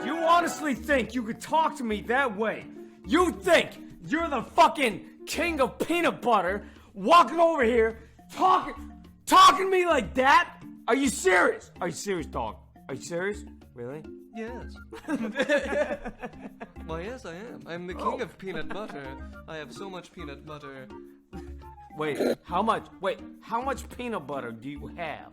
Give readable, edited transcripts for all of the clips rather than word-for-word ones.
You honestly think you could talk to me that way? You think you're the fucking king of peanut butter, walking over here, talking to me like that? Are you serious? Are you serious, dog? Are you serious? Really? Yes. Well, yes, I am. I'm the king of peanut butter. I have so much peanut butter. Wait, how much peanut butter do you have?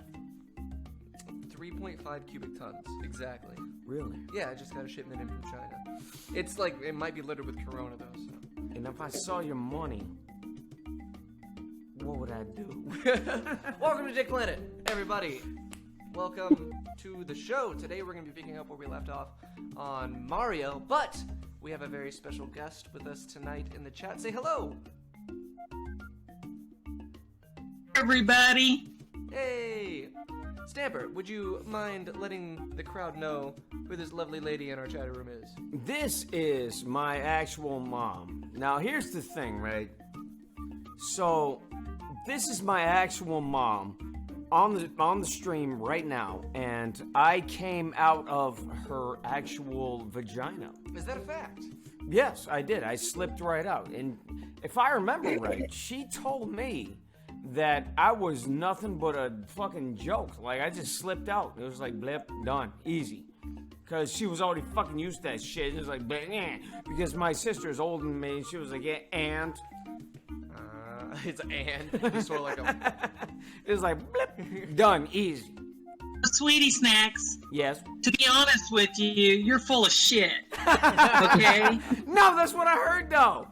3.5 cubic tons, exactly. Really? Yeah, I just got a shipment in from China. It's like, it might be littered with Corona, though, so. And if I saw your money, what would I do? Welcome to Dick Planet, everybody. Welcome to the show. Today we're going to be picking up where we left off on Mario, but we have a very special guest with us tonight in the chat. Say hello. Everybody. Hey. Stamper, would you mind letting the crowd know who this lovely lady in our chat room is? This is my actual mom. Now, here's the thing, right? So, this is my actual mom on the stream right now, and I came out of her actual vagina. Is that a fact? Yes, I did. I slipped right out. And if I remember right, she told me that I was nothing but a fucking joke. Like, I just slipped out. It was like, blip, done, easy. Because she was already fucking used to that shit. It was like, blip, eh. Because my sister is older than me. She was like, yeah, and. It's and. It's sort of like a... It was like, blip, done, easy. Sweetie Snacks. Yes? To be honest with you, you're full of shit. Okay? No, that's what I heard, though.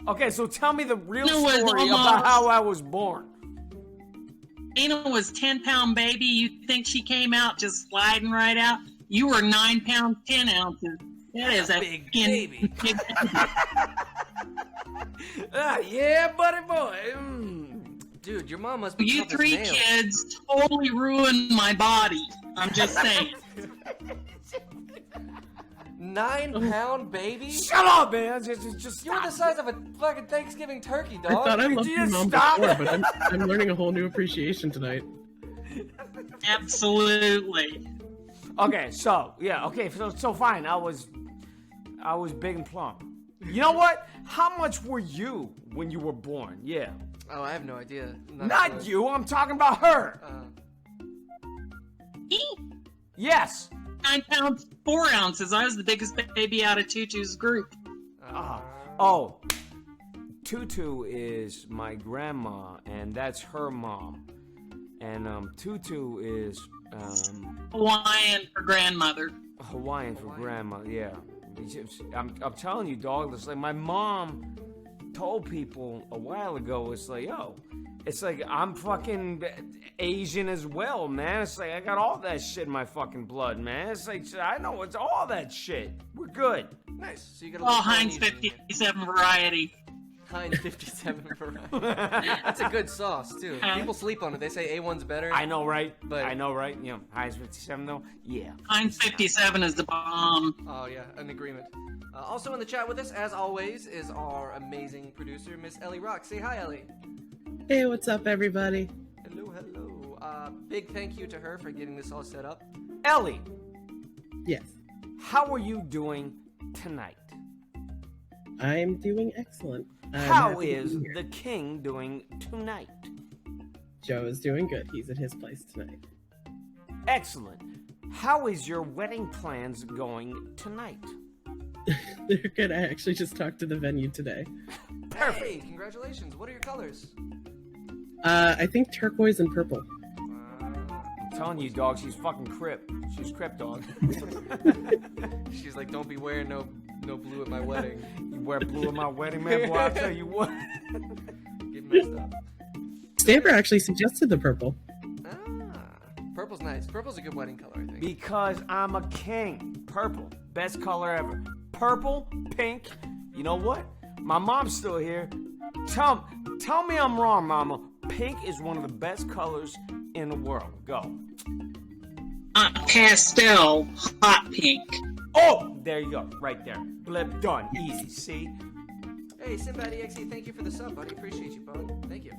Okay, so tell me the real story almost... about how I was born. Anna was 10-pound baby. You think she came out just sliding right out? You were 9 pounds 10 ounces. That is a big baby. Yeah, buddy boy. Dude, your mom must be You tough as 3 nails. kids totally ruined my body. I'm just saying. 9-pound baby? Shut up, man. Just You're the stop. size of a fucking Thanksgiving turkey, I dog. thought I loved you your mom stop? before, but I'm learning a whole new appreciation tonight. Absolutely. Okay, so yeah, okay, so fine. I was big and plump. You know what? How much were you when you were born? Yeah. Oh, I have no idea. Not you. I'm talking about her. Yes. 9 pounds 4 ounces. I was the biggest baby out of Tutu's group. Oh, Tutu is my grandma, and that's her mom. And Tutu is Hawaiian for grandmother. Hawaiian for grandma. Yeah. I'm telling you, dog. It's like my mom told people a while ago. It's like, yo, it's like I'm fucking Asian as well, man. It's like I got all that shit in my fucking blood, man. It's like I know it's all that shit. We're good. Nice. So you got a Oh, little Heinz Polynesian. 57 variety. Heinz 57 variety. That's a good sauce, too. People sleep on it. They say A1's better. I know, right? But- I know, right? You know, Heinz 57 though. Yeah. Heinz 57 is the bomb. Oh, yeah, an agreement. Also in the chat with us, as always, is our amazing producer, Miss Elly Rock. Say hi, Elly. Hey, what's up, everybody? Hello, hello. Big thank you to her for getting this all set up. Elly, Yes, how are you doing tonight? I'm doing excellent. I'm How happy to is be here. the king doing tonight? Joe is doing good. He's at his place tonight. Excellent. How is your wedding plans going tonight? They're good. I actually just talked to the venue today. Perfect. Hey, congratulations. What are your colors? I think turquoise and purple. I'm telling you, dog, she's fucking Crip. She's Crip, dog. She's like, don't be wearing no blue at my wedding. You wear blue at my wedding, man, boy, I'll tell you what. Get messed up. Stamper actually suggested the purple. Purple's nice. Purple's a good wedding color, I think. Because I'm a king. Purple. Best color ever. Purple, pink. You know what? My mom's still here. Tell me I'm wrong, mama. Pink is one of the best colors in the world. Go. Pastel, hot pink. Oh, there you go. Right there. Blip, done. Easy. See? Hey, Sinbad EXE, thank you for the sub, buddy. Appreciate you, bud. Thank you.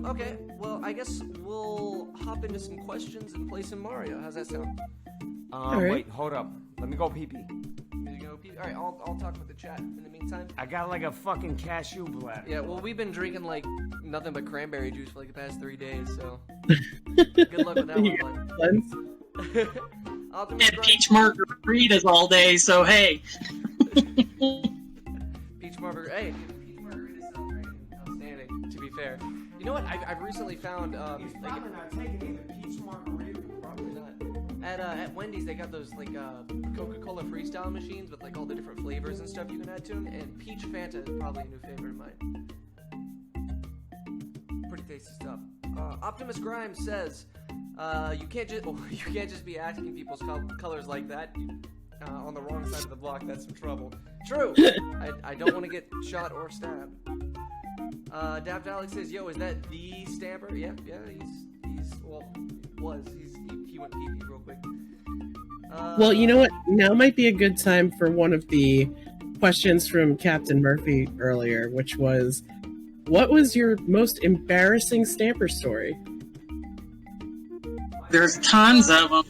Okay, well, I guess we'll hop into some questions and play some Mario. How's that sound? right. Wait, hold up. Let me go pee-pee. All right, I'll talk with the chat in the meantime. I got like a fucking cashew bladder. Yeah, well, we've been drinking like nothing but cranberry juice for like the past 3 days, so good luck with that one, bud. Cleanse. Optimus Had Prime- peach margaritas all day, so hey. Peach margarita. Hey, peach margarita sounds great. Outstanding. To be fair, you know what? I've recently found He's like probably not taking either peach margarita. probably not. At Wendy's they got those like Coca-Cola freestyle machines with like all the different flavors and stuff you can add to them, and peach Fanta is probably a new favorite of mine. Pretty tasty stuff. Optimus Grimes says, you can't just be asking people's colors like that. On the wrong side of the block, that's some trouble. True. I don't want to get shot or stabbed. Daft Alex says, "Yo, is that the Stamper?" Yeah, he went pee-pee real quick. Well, you know what? Now might be a good time for one of the questions from Captain Murphy earlier, which was, what was your most embarrassing Stamper story? There's tons of them.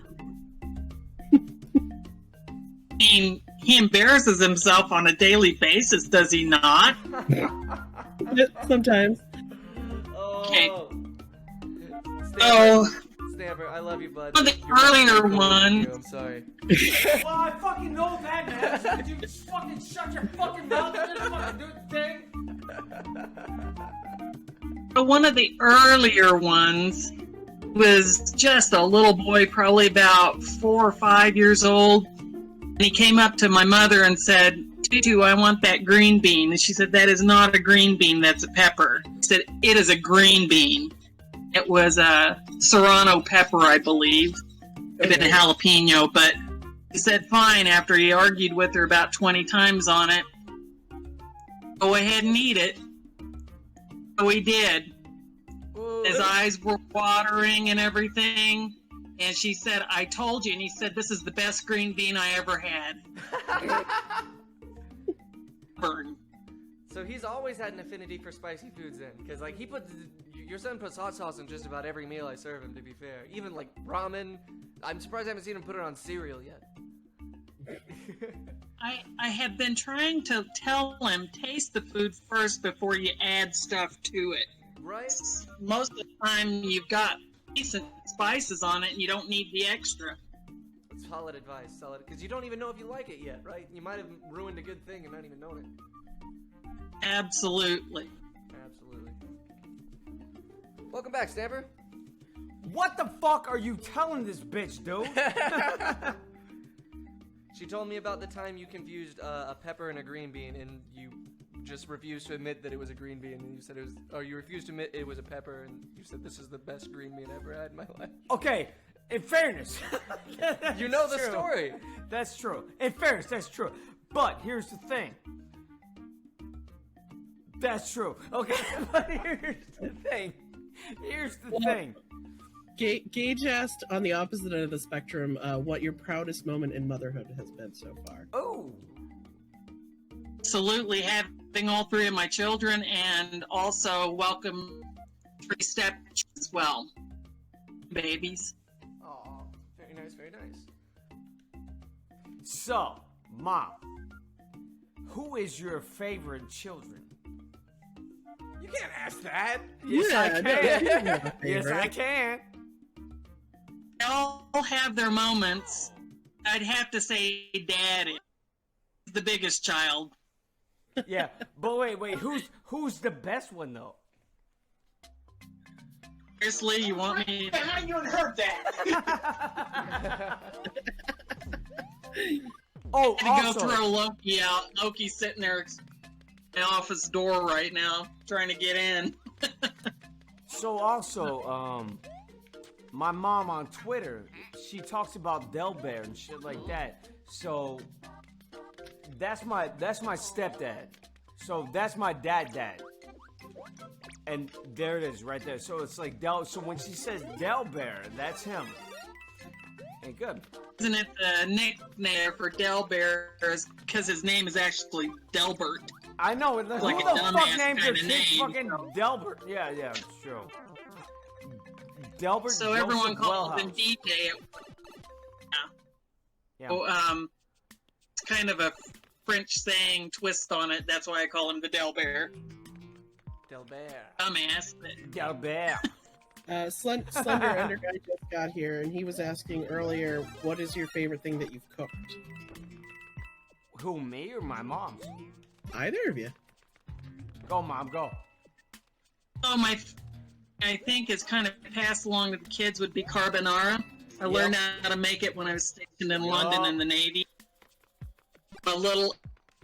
I mean, he embarrasses himself on a daily basis, does he not? Sometimes. Okay. Stamper, So, Stamper, I love you, bud. one of the You're my earlier favorite. ones. I'm sorry. Well, I fucking know that, man. Would you just fucking shut your fucking mouth and just fucking do the thing? One of the earlier ones was just a little boy, probably about 4 or 5 years old. And he came up to my mother and said, "Tutu, I want that green bean." And she said, "That is not a green bean, that's a pepper." He said, "It is a green bean." It was a serrano pepper, I believe. Could have been a jalapeno, but he said, fine, after he argued with her about 20 times on it. Go ahead and eat it. So he did. Ooh. His eyes were watering and everything. And she said, "I told you." And he said, "This is the best green bean I ever had." Burn. So he's always had an affinity for spicy foods then, because like your son puts hot sauce in just about every meal I serve him. To be fair, even like ramen. I'm surprised I haven't seen him put it on cereal yet. I have been trying to tell him, taste the food first before you add stuff to it. Right? Most of the time you've got decent spices on it and you don't need the extra. Solid advice, solid. Because you don't even know if you like it yet, right? You might have ruined a good thing and not even known it. Absolutely. Absolutely. Welcome back, Stamper. What the fuck are you telling this bitch, dude? She told me about the time you confused a pepper and a green bean, and you just refused to admit that it was a green bean, and you said it was, or you refused to admit it was a pepper, and you said this is the best green bean I ever had in my life. Okay, in fairness. You know the True. story. That's true. In fairness, that's true. But here's the thing. That's true. Okay, but here's the thing. Here's the thing. Gage asked on the opposite end of the spectrum what your proudest moment in motherhood has been so far. Oh. Absolutely, having all 3 of my children, and also welcome 3 step as well. Babies. Aw, very nice, very nice. So, Mom, who is your favorite children? You can't ask that. Yes, I can. Yes, I can. They all have their moments. I'd have to say Daddy. The biggest child. Yeah, but wait, who's the best one though? Seriously, you want me? How you heard that? Oh, To also, go throw Loki out. Loki's sitting there at my office door right now, trying to get in. so also, my mom on Twitter, she talks about Del Bear and shit like that. So that's my stepdad. So that's my dad. And there it is, right there. So it's like Del. So when she says Del Bear, that's him. Ain't good. Isn't it the nickname for Del Bear? Because his name is actually Delbert. I know. Who Like a the fuck dumbass named their kinda kid name, fucking so. Delbert? Yeah, it's true. Delbert. So everyone Joseph called him Wellhouse. DJ. Yeah. So, it's kind of a French saying twist on it. That's why I call him the Delbert. Delbert. Dumbass. Delbert. Slender Ender guy just got here, and he was asking earlier, what is your favorite thing that you've cooked? Who, me or my mom's? Either of you. Go, Mom, go. Oh, I think is kind of passed along to the kids would be carbonara. I learned how to make it when I was stationed in London in the Navy. A little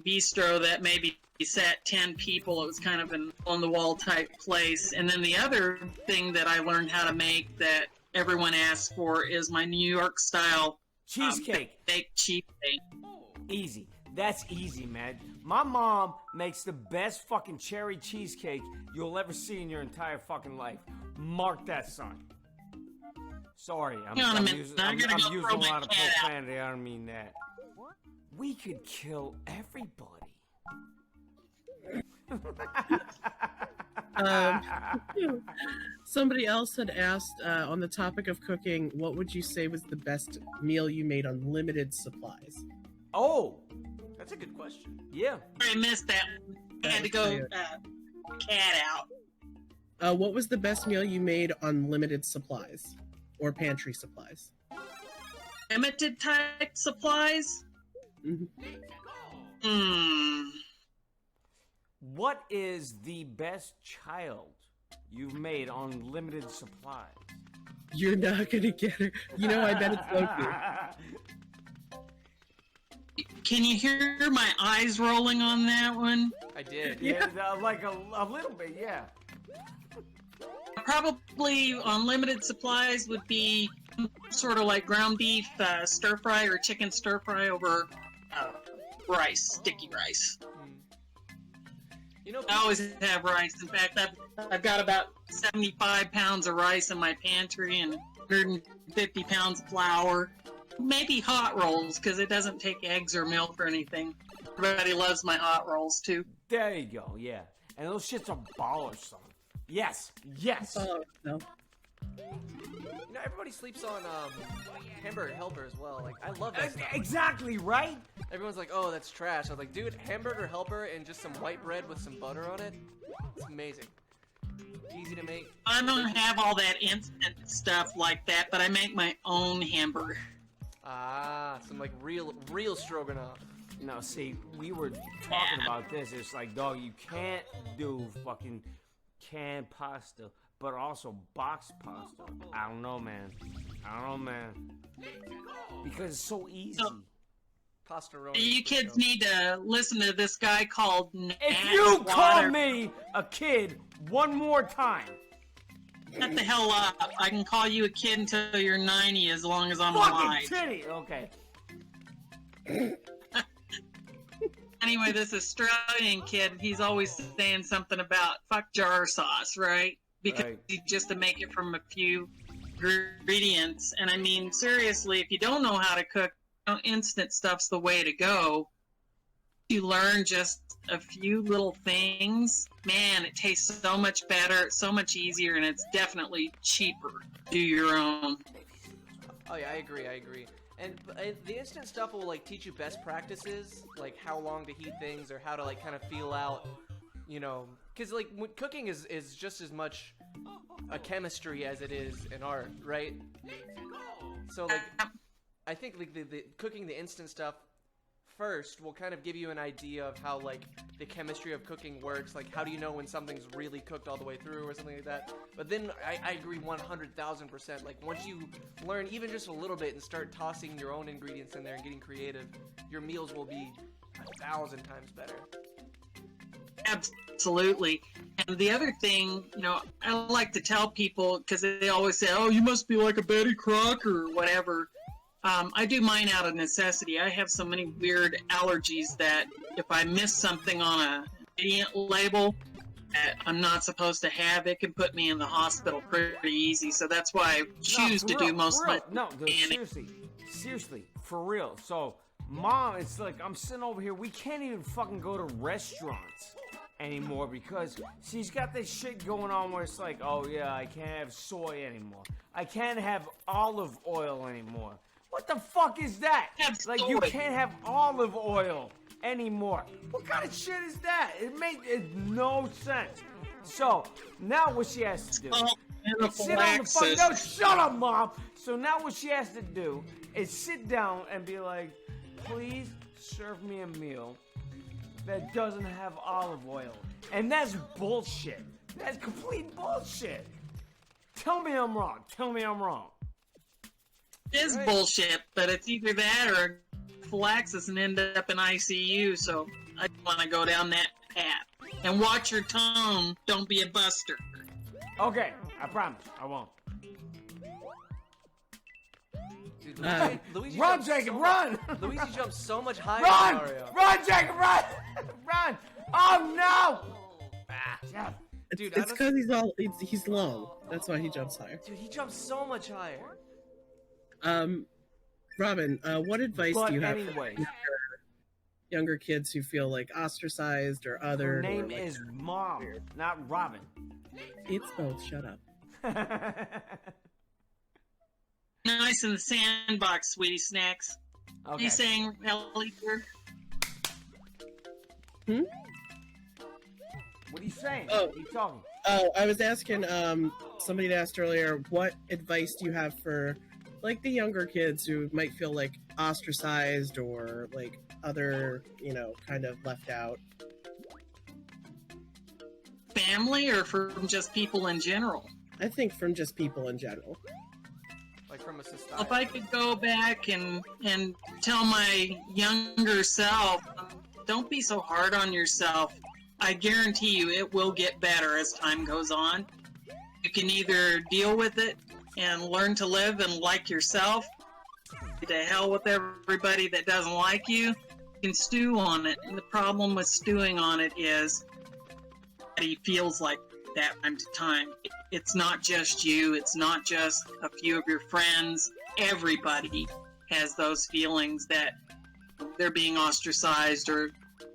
bistro that maybe sat 10 people. It was kind of an on-the-wall type place. And then the other thing that I learned how to make that everyone asks for is my New York style Cheesecake. baked cheesecake. Easy. That's easy, man. My mom makes the best fucking cherry cheesecake you'll ever see in your entire fucking life. Mark that, son. Sorry, I'm using a lot of profanity. I don't mean that. We could kill everybody. Somebody else had asked on the topic of cooking, what would you say was the best meal you made on limited supplies? Oh, That's a good question. yeah. I missed that. I had to go cat out. What was the best meal you made on limited supplies or pantry supplies? Limited type supplies? What is the best child you've made on limited supplies? You're not gonna get her. You know, I bet it's Loki. Can you hear my eyes rolling on that one? I did. Yeah, like a little bit, yeah. Probably on limited supplies would be sort of like ground beef stir fry or chicken stir fry over rice, sticky rice. You know, I always have rice. In fact, I've got about 75 pounds of rice in my pantry and 150 pounds of flour. Maybe hot rolls, because it doesn't take eggs or milk or anything. Everybody loves my hot rolls, too. There you go, yeah. And those shits are ballers, son. Yes, yes. Oh, no. You know, everybody sleeps on hamburger helper as well. Like, I love that stuff. Exactly, right? Everyone's like, oh, that's trash. I was like, dude, hamburger helper and just some white bread with some butter on it. It's amazing. Easy to make. I don't have all that instant stuff like that, but I make my own hamburger. Ah, some like real stroganoff. No, see, we were talking about this. It's like, dog, you can't do fucking canned pasta, but also boxed pasta. I don't know, man. Because it's so easy. Pastaroni. You kids need to listen to this guy called If you call me a kid one more time, shut the hell up. I can call you a kid until you're 90 as long as I'm fucking alive. titty. Okay. Anyway, this Australian kid, he's always saying something about fuck jar sauce, right? Because just to make it from a few ingredients. And I mean, seriously, if you don't know how to cook, instant stuff's the way to go. You learn just a few little things, man, it tastes so much better, it's so much easier, and it's definitely cheaper. Do your own. Oh yeah, I agree. And the instant stuff will like teach you best practices, like how long to heat things or how to like kind of feel out, you know, because like cooking is just as much a chemistry as it is an art, right? So like, I think like the cooking the instant stuff first will kind of give you an idea of how like the chemistry of cooking works. Like, how do you know when something's really cooked all the way through or something like that? But then I agree 100,000%. Like, once you learn even just a little bit and start tossing your own ingredients in there and getting creative, your meals will be 1,000 times better. Absolutely. And the other thing, you know, I like to tell people, because they always say, oh, you must be like a Betty Crocker or whatever. I do mine out of necessity. I have so many weird allergies that if I miss something on a ingredient label that I'm not supposed to have, it can put me in the hospital pretty easy. So that's why I choose to do most of my seriously, for real. So Mom, it's like I'm sitting over here. We can't even fucking go to restaurants anymore because she's got this shit going on where it's like, oh yeah, I can't have soy anymore. I can't have olive oil anymore. What the fuck is that? Like, you can't have olive oil anymore. What kind of shit is that? It makes no sense. So now what she has to do is sit on the phone. No, shut up, Mom. So now what she has to do is sit down and be like, please serve me a meal that doesn't have olive oil. And that's bullshit. That's complete bullshit. Tell me I'm wrong. Tell me I'm wrong. It is bullshit, but it's either that or anaphylaxis and end up in ICU, so I don't want to go down that path. And watch your tone, don't be a buster. Okay, I promise, I won't. Dude, Luigi Run, jumps Jacob, so run! Luigi jumps so much higher Run! than Mario. Run, Jacob, run! Run! Oh no! Ah, Dude, It's because he's long. That's why he jumps higher. Dude, he jumps so much higher. Robin, what advice But do you have anyway, for younger kids who feel like ostracized or her othered? name or, like, is Mom, not Robin. It's both. Shut up. Nice in the sandbox, sweetie snacks. What are Okay. you saying, Elly? What are you saying? Oh. What are you talking? Oh, I was asking. Somebody had asked earlier, what advice do you have for, like, the younger kids who might feel like ostracized or like other, kind of left out? Family or from just people in general? I think from just people in general. Like from a society. If I could go back and tell my younger self, don't be so hard on yourself. I guarantee you it will get better as time goes on. You can either deal with it and learn to live and like yourself. To hell with everybody that doesn't like you. You can stew on it. And the problem with stewing on it is that he feels like that time to time. It's not just you. It's not just a few of your friends. Everybody has those feelings that they're being ostracized, or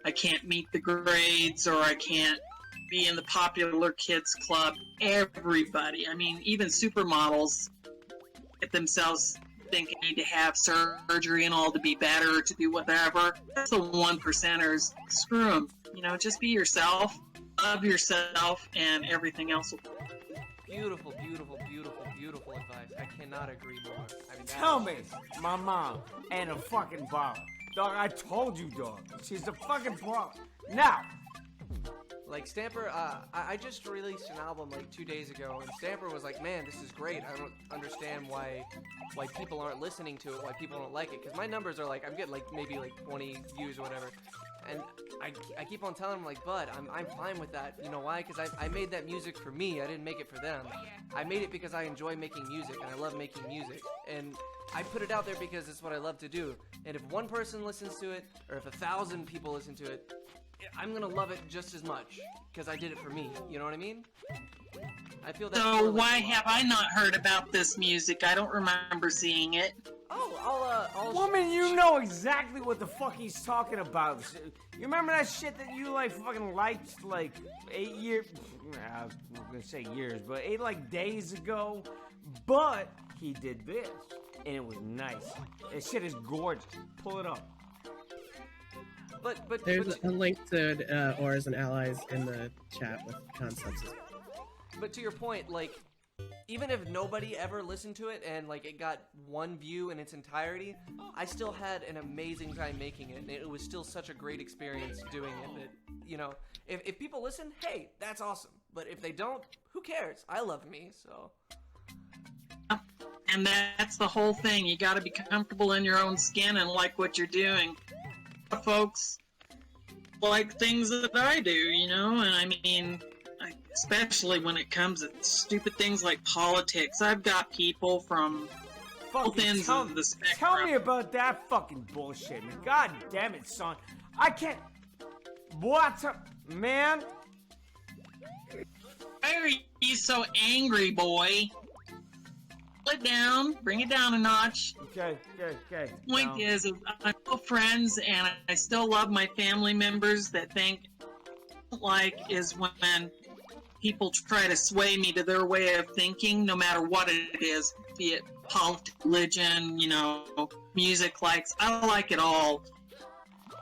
I can't meet the grades, or I can't be in the popular kids club. Everybody. I mean, even supermodels get themselves thinking they need to have surgery and all to be better, to do whatever. That's the 1%ers. Screw them. Just be yourself. Love yourself, and everything else will. Beautiful, beautiful, beautiful, beautiful advice. I cannot agree more. I mean, Tell me, my mom and a fucking baller. Dog, I told you, dog. She's a fucking baller. Now, like Stamper, I just released an album like 2 days ago, and Stamper was like, "Man, this is great. I don't understand why people aren't listening to it, why people don't like it." Because my numbers are like, I'm getting like maybe like 20 views or whatever, and I keep on telling him like, "Bud, I'm fine with that. You know why? Because I made that music for me. I didn't make it for them. I made it because I enjoy making music and I love making music, and I put it out there because it's what I love to do. And if one person listens to it, or if 1,000 people listen to it, I'm gonna love it just as much because I did it for me. You know what I mean? I feel that. So why have I not heard about this music? I don't remember seeing it. Oh, I'll. woman, you know exactly what the fuck he's talking about. You remember that shit that you like fucking liked like 8 years? I was gonna say years, but 8 like days ago. But he did this, and it was nice. That shit is gorgeous. Pull it up. But There's a link to Auras and Allies in the chat with concepts. But to your point, like, even if nobody ever listened to it and like it got 1 view in its entirety, I still had an amazing time making it, and it was still such a great experience doing it. That, if people listen, hey, that's awesome. But if they don't, who cares? I love me, so. And that's the whole thing. You got to be comfortable in your own skin and like what you're doing. Folks like things that I do, and I mean, especially when it comes to stupid things like politics. I've got people from both ends of the spectrum. Tell me about that fucking bullshit, man. God damn it, son. I can't. What's up, man? Why are you so angry, boy? bring it down a notch. Okay. Point is, I'm still friends, and I still love my family members. That think is when people try to sway me to their way of thinking, no matter what it is, be it politics, religion, music. I like it all.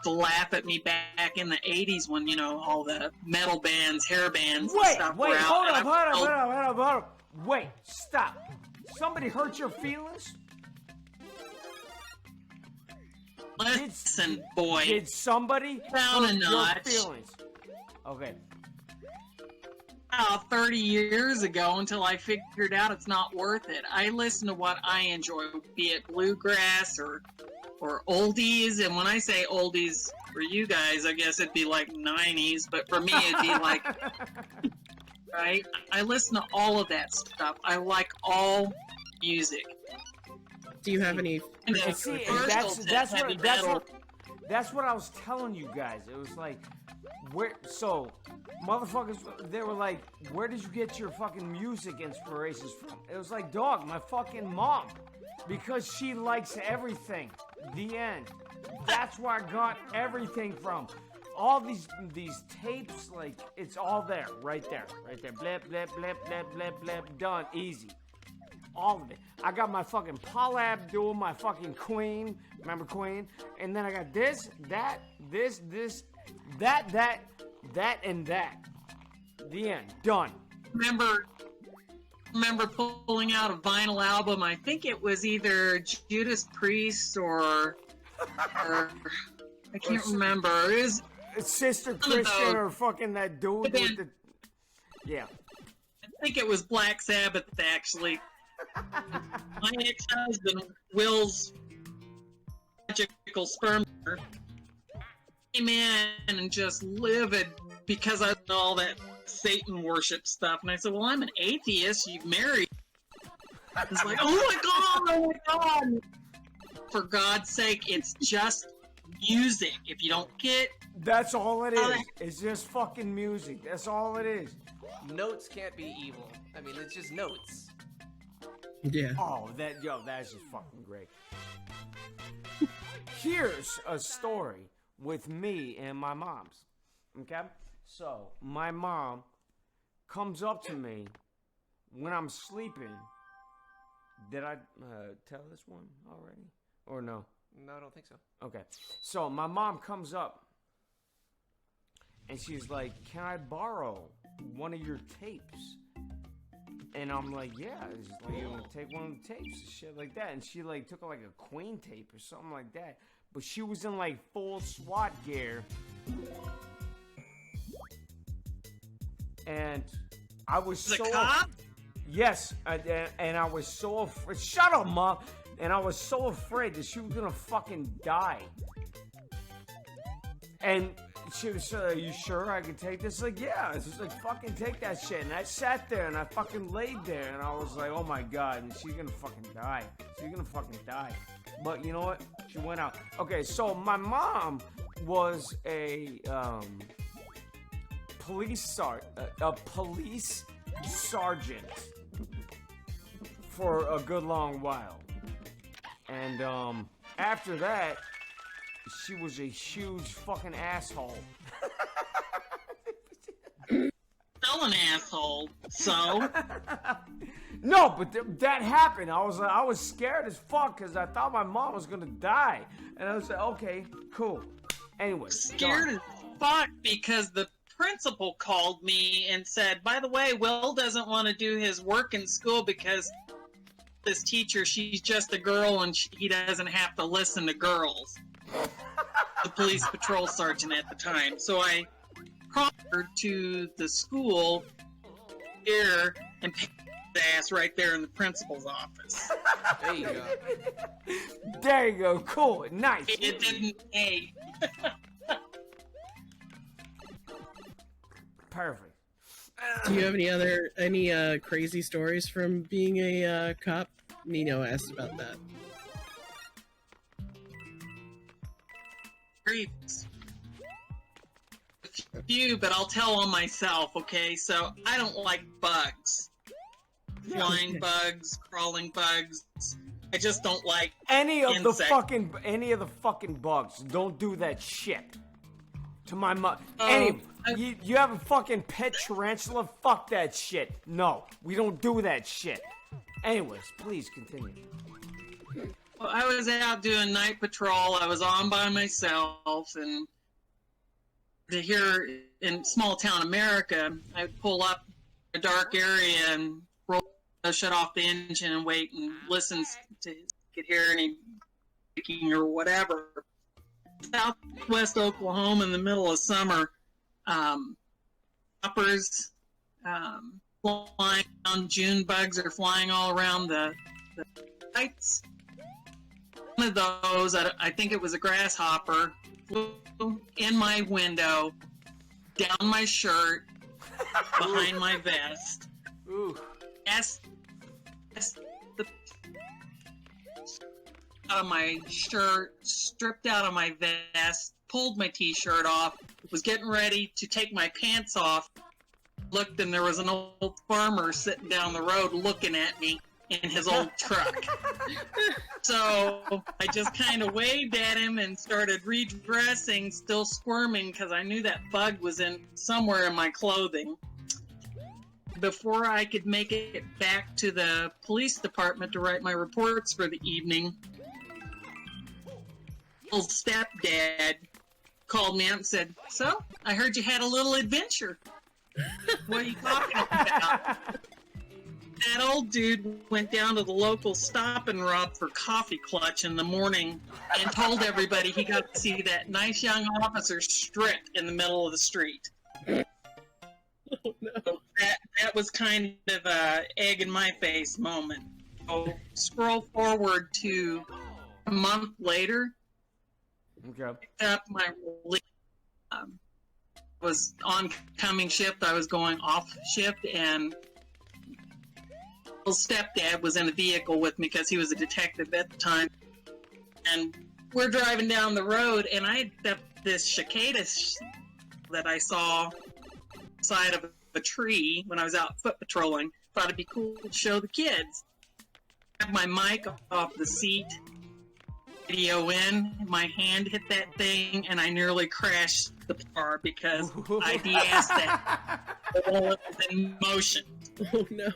To laugh at me back in the 80s when, all the metal bands, hair bands, and stuff were out. Hold up. Wait, stop. Somebody hurt your feelings? Listen, boy. Did somebody Down a hurt your notch. feelings? Okay. 30 years ago until I figured out it's not worth it. I listen to what I enjoy, be it bluegrass or oldies. And when I say oldies, for you guys, I guess it'd be like 90s, but for me it'd be like, right? I listen to all of that stuff. I like all music. Do you have any? See, that's what I was telling you guys. It was like, motherfuckers, they were like, where did you get your fucking music inspirations from? It was like, dog, my fucking mom. Because she likes everything. The end. That's where I got everything from. All these tapes, it's all there. Right there. Blip, blip, blip, blip, blip, blip. Done. Easy. All of it. I got my fucking Paul Abdul, my fucking Queen. Remember Queen? And then I got this, that, and that. The end. Done. Remember pulling out a vinyl album. I think it was either Judas Priest or I can't remember. It was Sister Christian or fucking that dude with the... Yeah. I think it was Black Sabbath, actually. My ex-husband, Will's magical sperm came in and just livid because I know all that Satan worship stuff. And I said, well, I'm an atheist. You married. He's like, oh my God. For God's sake, it's just music. If you don't get... That's all it is. It's just fucking music. That's all it is. Notes can't be evil. I mean, it's just notes. Yeah. Oh, that's just fucking great. Here's a story with me and my mom's. Okay? So, my mom comes up to me when I'm sleeping. Did I tell this one already? Or no? No, I don't think so. Okay. So, my mom comes up and she's like, can I borrow one of your tapes? And I'm like, yeah. She's like, you want to take one of the tapes? Shit like that. And she took like a Queen tape or something like that. But she was in full SWAT gear. And I was so... cop? Yes. And I was so afraid. Shut up, Mom. And I was so afraid that she was going to fucking die. And she was are you sure I can take this? Like, yeah. She's like, fucking take that shit. And I sat there and I fucking laid there and I was like, oh my God, and she's gonna fucking die. She's gonna fucking die. But you know what? She went out. Okay, so my mom was a police sergeant for a good long while. And after that, she was a huge fucking asshole. Still an asshole. So? No, but that happened. I was scared as fuck because I thought my mom was gonna die, and I was like, okay, cool. Anyway, Scared as fuck because the principal called me and said, by the way, Will doesn't want to do his work in school because this teacher, she's just a girl and he doesn't have to listen to girls. The police patrol sergeant at the time. So I called her to the school here and picked the ass right there in the principal's office. There you go. There you go. Cool. Nice. It didn't pay. Perfect. Do you have any crazy stories from being a cop? Nino asked about that. Creeps. A few, but I'll tell on myself, okay? So, I don't like bugs. flying bugs, crawling bugs. I just don't like Any of insects. the fucking bugs. Don't do that shit. To my mother. You have a fucking pet tarantula? Fuck that shit. No, we don't do that shit. Anyways, please continue. Well, I was out doing night patrol. I was on by myself, and here in small town America, I would pull up a dark area and shut off the engine and wait and listen to could hear any speaking or whatever. Southwest Oklahoma in the middle of summer, hoppers flying around, June bugs are flying all around the lights. One of those, I think it was a grasshopper, flew in my window, down my shirt, behind my vest. Ooh. The out of my shirt, stripped out of my vest, pulled my t-shirt off, was getting ready to take my pants off, looked, and there was an old farmer sitting down the road looking at me in his old truck. So I just kind of waved at him and started redressing, still squirming because I knew that bug was in somewhere in my clothing. Before I could make it back to the police department to write my reports for the evening, old stepdad called me up and said, "So, I heard you had a little adventure. What are you talking about?" That old dude went down to the local Stop and Rob for Coffee Clutch in the morning and told everybody he got to see that nice young officer stripped in the middle of the street. Oh, no. So that was kind of a egg in my face moment. So scroll forward to a month later. Okay. Picked up my release. Was oncoming shift. I was going off shift, and little stepdad was in a vehicle with me because he was a detective at the time. And we're driving down the road, and I had up this cicada that I saw side of a tree when I was out foot patrolling. Thought it'd be cool to show the kids. Had my mic off the seat, video in, my hand hit that thing, and I nearly crashed the car because I de-assed that. It was in motion. Oh, no.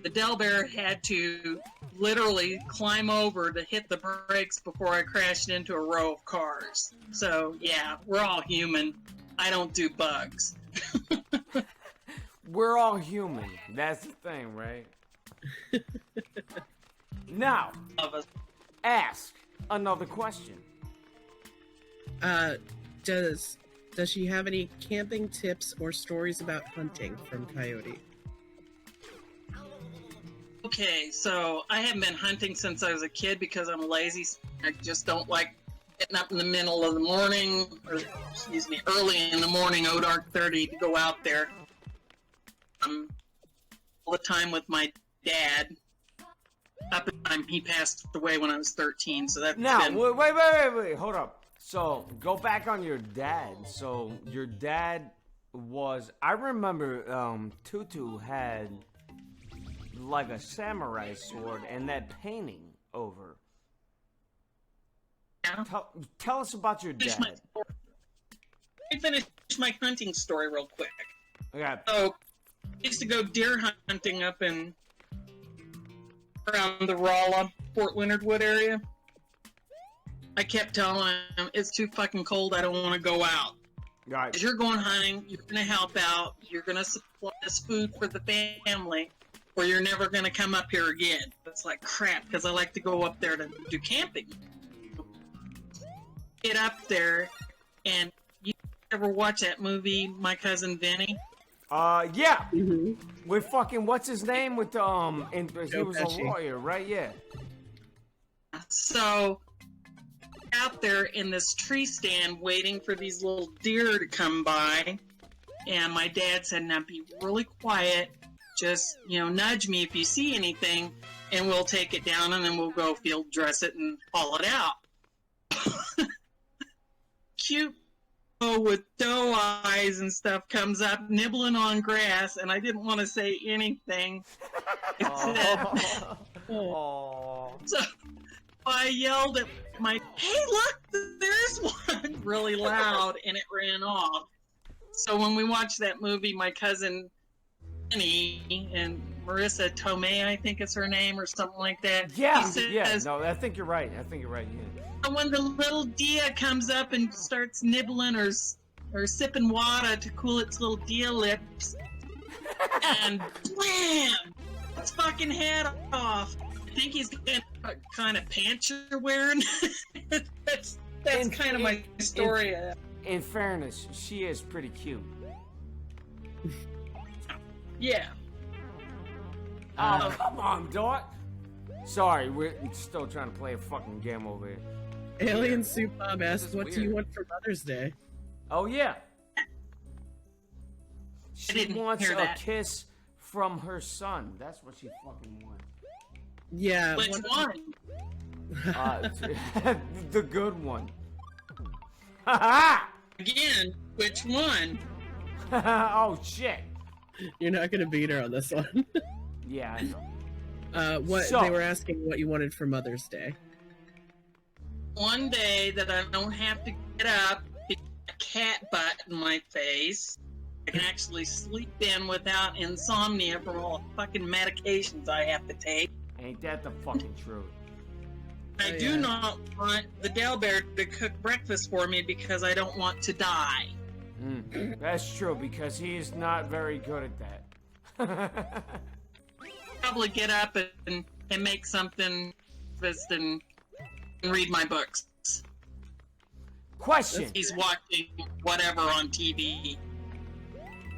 The Delbear had to literally climb over to hit the brakes before I crashed into a row of cars. So, yeah, we're all human. I don't do bugs. We're all human. That's the thing, right? Now, ask another question. Does she have any camping tips or stories about hunting from Coyote? Okay, so I haven't been hunting since I was a kid because I'm lazy. I just don't like getting up in the middle of the morning, or early in the morning, dark 30 to go out there. All the time with my dad. Up to the time he passed away when I was 13, so that's Now, been... wait, hold up. So, go back on your dad. So, your dad was... I remember Tutu had like a samurai sword and that painting over. Yeah. Tell us about your dad. Let me finish my hunting story real quick. Okay. So, I used to go deer hunting up in around the Rolla, Fort Leonard Wood area. I kept telling him, it's too fucking cold, I don't want to go out. Right. As you're going hunting, you're going to help out, you're going to supply this food for the family, or you're never going to come up here again. It's like crap, because I like to go up there to do camping. Get up there, and you ever watch that movie, My Cousin Vinny? Yeah. Mm-hmm. With fucking, what's his name? With the, and he Joe was Pesci. a lawyer, right? Yeah. So, out there in this tree stand waiting for these little deer to come by, and my dad said, now be really quiet, just, nudge me if you see anything, and we'll take it down, and then we'll go field dress it and haul it out. Cute with doe eyes and stuff comes up, nibbling on grass, and I didn't want to say anything. Oh. Oh. So I yelled at hey, look, there's one, really loud, and it ran off. So when we watched that movie, my cousin Annie and Marissa Tomei, I think is her name, or something like that. Yeah, he says, yeah. No, I think you're right. Yeah. When the little deer comes up and starts nibbling or sipping water to cool its little deer lips, and blam, its fucking head off. I think he's getting what kind of pants you're wearing. that's kind of my story. In fairness, she is pretty cute. Yeah. Oh, come on, Dot. Sorry, we're still trying to play a fucking game over here. Alien Soup Bob This asked, is "What do you weird. want for Mother's Day?" Oh yeah. She didn't wants hear a that. kiss from her son. That's what she fucking wants. Yeah. Which one? The good one. Ha Again, which one? ha! Oh shit. You're not gonna beat her on this one. Yeah, I know. What So- they were asking what you wanted for Mother's Day. One day that I don't have to get up, get a cat butt in my face. I can actually sleep in without insomnia from all the fucking medications I have to take. Ain't that the fucking truth? I do not want the Dale Bear to cook breakfast for me because I don't want to die. That's true, because he is not very good at that. Probably get up and make something and read my books. Question. He's watching whatever on TV.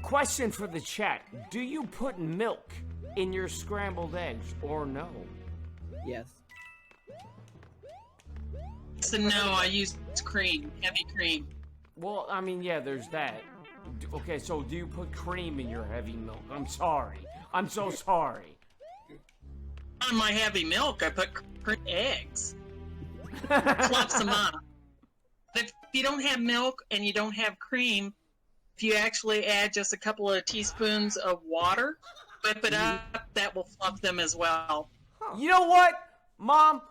Question for the chat. Do you put milk in your scrambled eggs or no? Yes. So no, I use cream, heavy cream. Well, I mean, yeah, there's that. Okay, so do you put cream in your heavy milk? I'm sorry. I'm so sorry. On my heavy milk, I put eggs. Fluffs them up. But if you don't have milk and you don't have cream, if you actually add just a couple of teaspoons of water, whip it up, that will fluff them as well. You know what, Mom?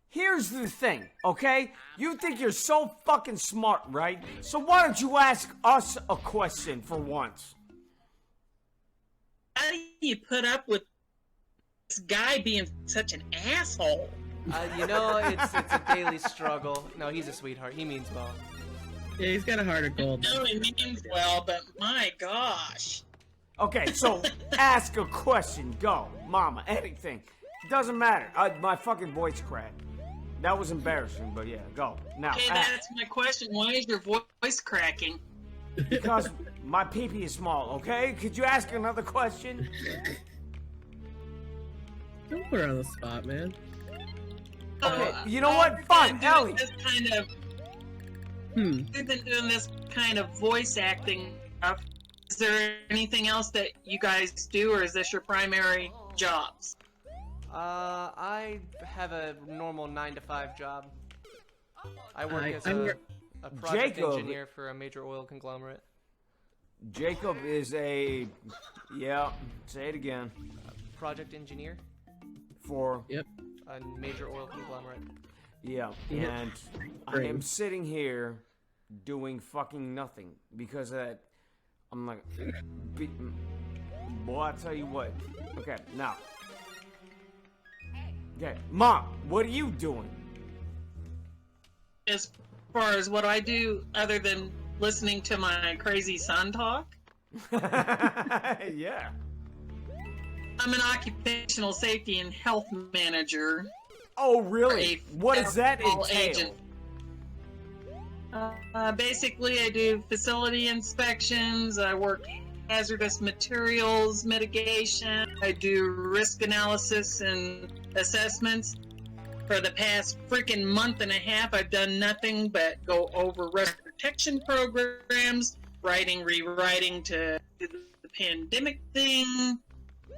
Here's the thing, okay? You think you're so fucking smart, right? So why don't you ask us a question for once? How do you put up with this guy being such an asshole? You know, it's a daily struggle. No, he's a sweetheart. He means well. Yeah, he's got a heart of gold. No, he means well, but my gosh. Okay, so ask a question. Go, Mama, anything. Doesn't matter. My fucking voice cracked. That was embarrassing, but yeah, go. Now, Okay, ask. that's my question. Why is your voice cracking? Because my pee-pee is small, okay? Could you ask another question? Don't put her on the spot, man. Okay, So, you know what? Fine, Elly. This kind of, Other than doing this kind of voice acting stuff, is there anything else that you guys do, or is this your primary jobs? I have a normal 9-to-5 job. I work as I'm a project Jacob. engineer for a major oil conglomerate. Jacob is a... Yeah, say it again. Project engineer, For... Yep. a major oil conglomerate. Yeah, Yeah. and I Great. am sitting here doing fucking nothing because of that. I'm like, boy, I tell you what. Okay, now. Okay, Mom, what are you doing? As far as what I do, other than listening to my crazy son talk, Yeah. I'm an occupational safety and health manager. Oh, really? For a What does that federal entail? agent. Basically, I do facility inspections. I work hazardous materials mitigation. I do risk analysis and assessments. For the past freaking month and a half, I've done nothing but go over risk protection programs, rewriting to do the pandemic thing.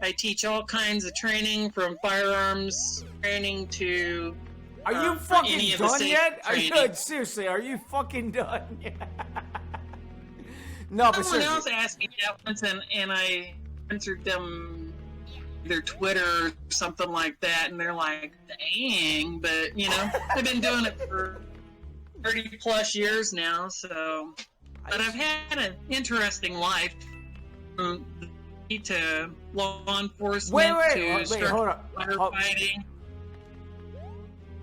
I teach all kinds of training, from firearms training to Are you any fucking of the done safe yet? Are training. you, seriously, are you fucking done yet? No, but someone seriously. else asked me that once, and I answered them their Twitter or something like that, and they're like, "Dang!" But you know, I've been doing it for 30 plus years now, so. But I've had an interesting life. From to law enforcement Wait, to hold up. firefighting.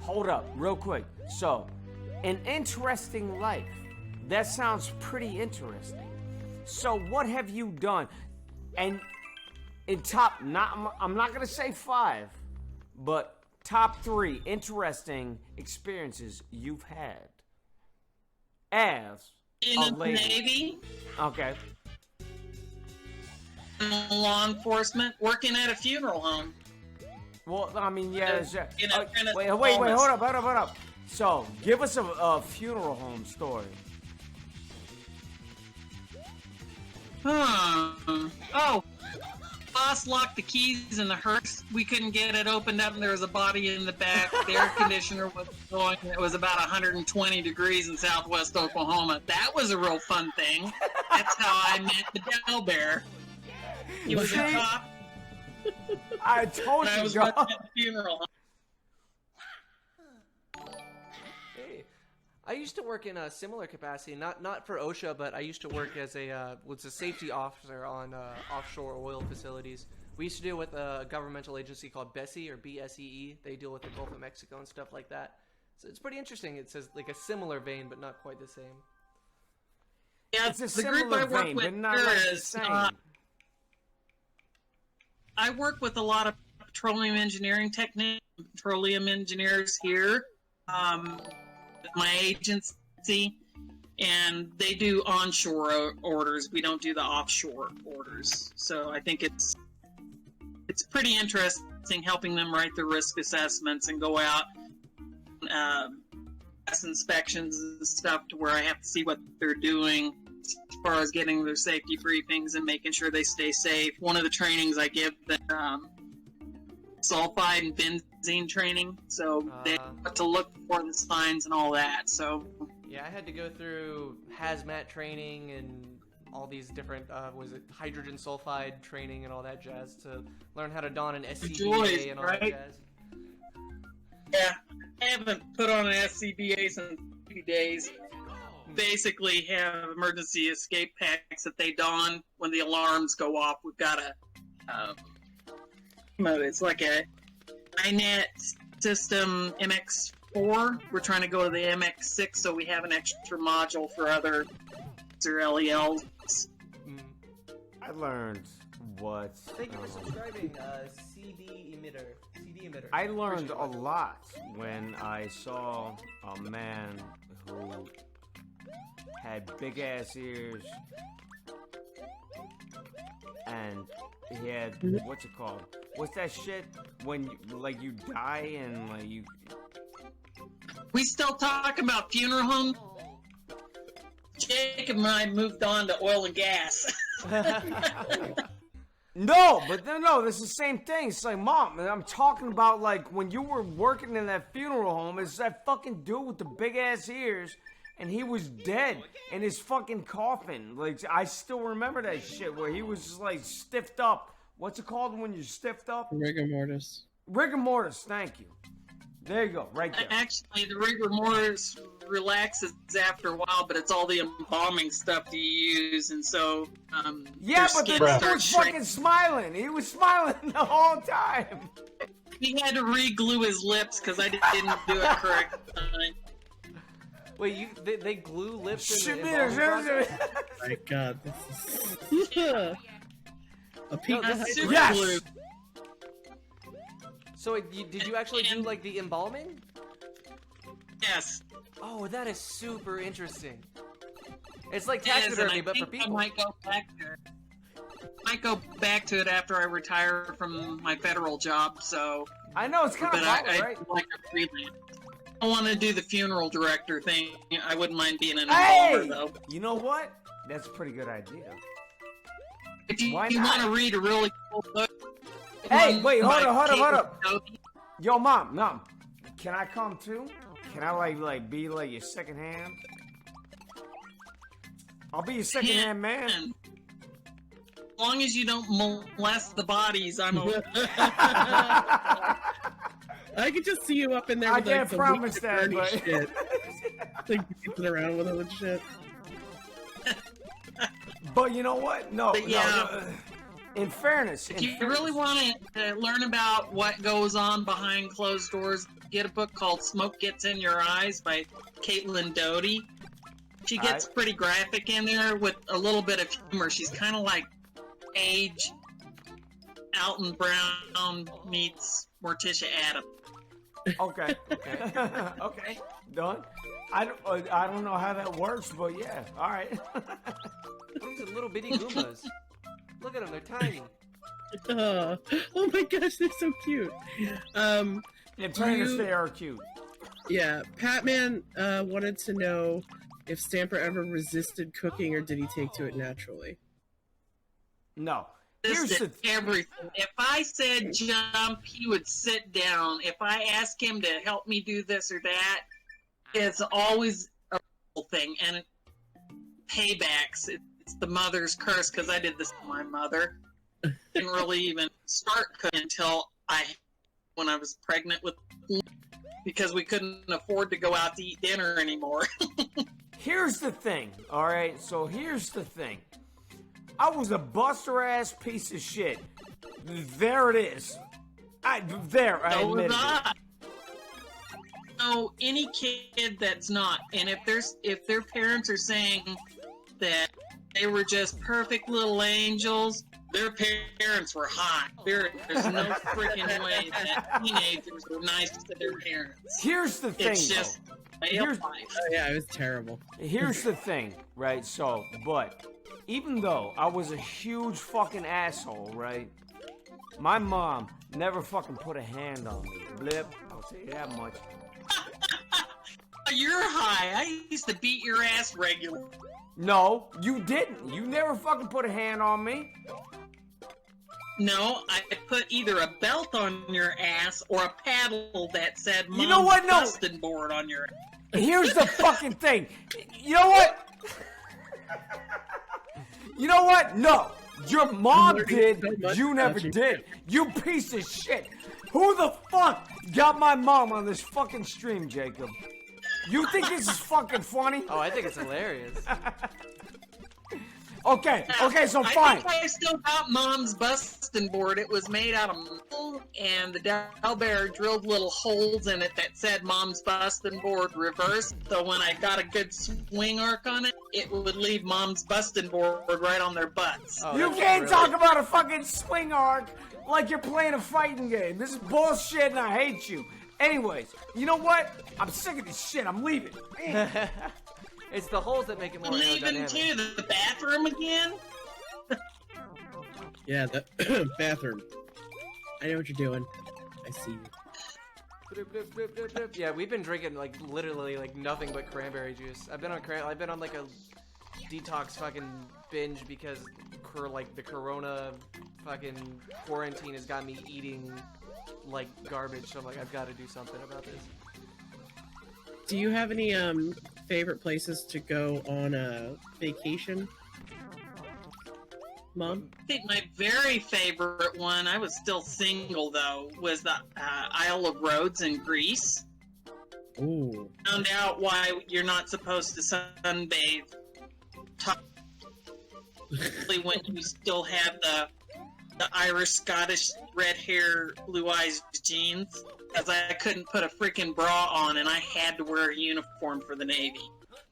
Hold up, real quick. So, an interesting life. That sounds pretty interesting. So, what have you done? And in top, I'm not gonna say 5, but top 3 interesting experiences you've had as In a the lady. Navy, Okay. law enforcement, working at a funeral home. Well, I mean, yeah. You know, kind of wait, hold up. So, give us a funeral home story. Oh, boss locked the keys in the hearse. We couldn't get it opened up, and there was a body in the back. The air conditioner was going. It was about 120 degrees in Southwest Oklahoma. That was a real fun thing. That's how I met the Del Bear. He was a cop, I told and I you, was dog. working at the funeral home. Hey, I used to work in a similar capacity, not for OSHA, but I used to work as a safety officer on offshore oil facilities. We used to deal with a governmental agency called BSEE or BSEE. They deal with the Gulf of Mexico and stuff like that. So it's pretty interesting. It says like a similar vein, but not quite the same. Yeah, It's a the group similar I work vein, with but not here like the is same. I work with a lot of petroleum engineering technicians, petroleum engineers here, my agency, and they do onshore orders. We don't do the offshore orders. So I think it's pretty interesting helping them write the risk assessments and go out, pass inspections and stuff to where I have to see what they're doing as far as getting their safety briefings and making sure they stay safe. One of the trainings I give them, sulfide and benzene training, so they know what to look for, the signs and all that. So Yeah, I had to go through hazmat training and all these different, hydrogen sulfide training and all that jazz to learn how to don an SCBA and all that right? jazz. yeah, I haven't put on an SCBA since 2 days. Basically have emergency escape packs that they don when the alarms go off. We've got a it's like a INET system MX4. We're trying to go to the MX6, so we have an extra module for other LELs. I learned what. Thank you for subscribing, CD emitter. I learned a lot when I saw a man who had big ass ears and he had what's it called? What's that shit when you die and like you? We still talk about funeral homes. Jacob and I moved on to oil and gas. No, but no, it's the same thing. It's like, Mom, I'm talking about like when you were working in that funeral home. It's that fucking dude with the big ass ears, and he was dead in his fucking coffin. Like I still remember that shit where he was just like stiffed up. What's it called when you're stiffed up? Rigor mortis. Rigor mortis. Thank you. There you go, right there. Actually, the rigor mortis relaxes after a while, but it's all the embalming stuff you use, and so Yeah, your but the skin dude starts was shrinking. fucking smiling. He was smiling the whole time. He had to re-glue his lips because I didn't do it correctly. Wait, they glue lips in Shit, the embalming process? My God, this is a peak. No, this is Super Yes! glue. So did you actually do like the embalming? Yes. Oh, that is super interesting. It's like Yes, and taxidermy, I but for think I people. might go back to it. Might go back to it after I retire from my federal job. So, I know, it's kind but of I wild, right? like a freelance. I want to do the funeral director thing. I wouldn't mind being an Hey! embalmer though. You know what? That's a pretty good idea. If you, Why you not? want to read a really cool book. Hey, one wait, by hold up. Kate Yo, Mom, can I come too? Can I like be like your second hand? I'll be your second-hand man. As long as you don't molest the bodies, I'm okay. I could just see you up in there. I With, can't some promise Richard that, Bernie but shit. Like dancing around with him and shit. but you know what? No, But yeah. no. In fairness, If you really want to learn about what goes on behind closed doors, get a book called Smoke Gets in Your Eyes by Caitlin Doty. She gets pretty graphic in there with a little bit of humor. She's kind of like Paige, Alton Brown meets Morticia Adams. Okay. Okay. Done. I don't know how that works, but yeah. All right. These are little bitty Goombas. Look at them, they're tiny. Oh my gosh, they're so cute. In fairness, they are cute. Yeah, Patman wanted to know if Stamper ever resisted cooking or did he take to it naturally? No. Everything. If I said jump, he would sit down. If I ask him to help me do this or that, it's always a thing. And paybacks, it's the mother's curse because I did this to my mother. Didn't really even start cooking until when I was pregnant with, because we couldn't afford to go out to eat dinner anymore. Here's the thing, all right? So here's the thing. I was a buster-ass piece of shit. There it is. I admit it. So any kid that's not, and if their parents are saying that they were just perfect little angels, their parents were hot. There's no freaking way that teenagers were nice to their parents. Here's the thing, It's just life. Oh yeah, it was terrible. Here's the thing, right? So, but even though I was a huge fucking asshole, right? My mom never fucking put a hand on me. Blip. I'll tell you that much. You're high. I used to beat your ass regularly. No, you didn't. You never fucking put a hand on me. No, I put either a belt on your ass or a paddle that said "Mom's You know what? No. busting board" on your ass. Here's the fucking thing. You know what? You know what? No. Your mom did. You never did. You piece of shit. Who the fuck got my mom on this fucking stream, Jacob? You think this is fucking funny? Oh, I think it's hilarious. Okay, so fine. I think I still got Mom's busting board. It was made out of metal, and the Dow Bear drilled little holes in it that said Mom's busting board reversed. So when I got a good swing arc on it, it would leave Mom's busting board right on their butts. Oh, You that's can't really- talk about a fucking swing arc like you're playing a fighting game. This is bullshit and I hate you. Anyways, you know what? I'm sick of this shit. I'm leaving. It's the holes that make it more Leaving aerodynamic. to the bathroom again? Yeah, the bathroom. I know what you're doing. I see you. Yeah, we've been drinking like literally like nothing but cranberry juice. I've been on like a detox fucking binge because the corona fucking quarantine has got me eating like garbage. So I'm like, I've got to do something about this. Do you have any favorite places to go on a vacation, Mom? I think my very favorite one, I was still single though, was the Isle of Rhodes in Greece. Ooh. Found out why you're not supposed to sunbathe when you still have the Irish, Scottish, red hair, blue eyes genes, because I couldn't put a freaking bra on and I had to wear a uniform for the Navy.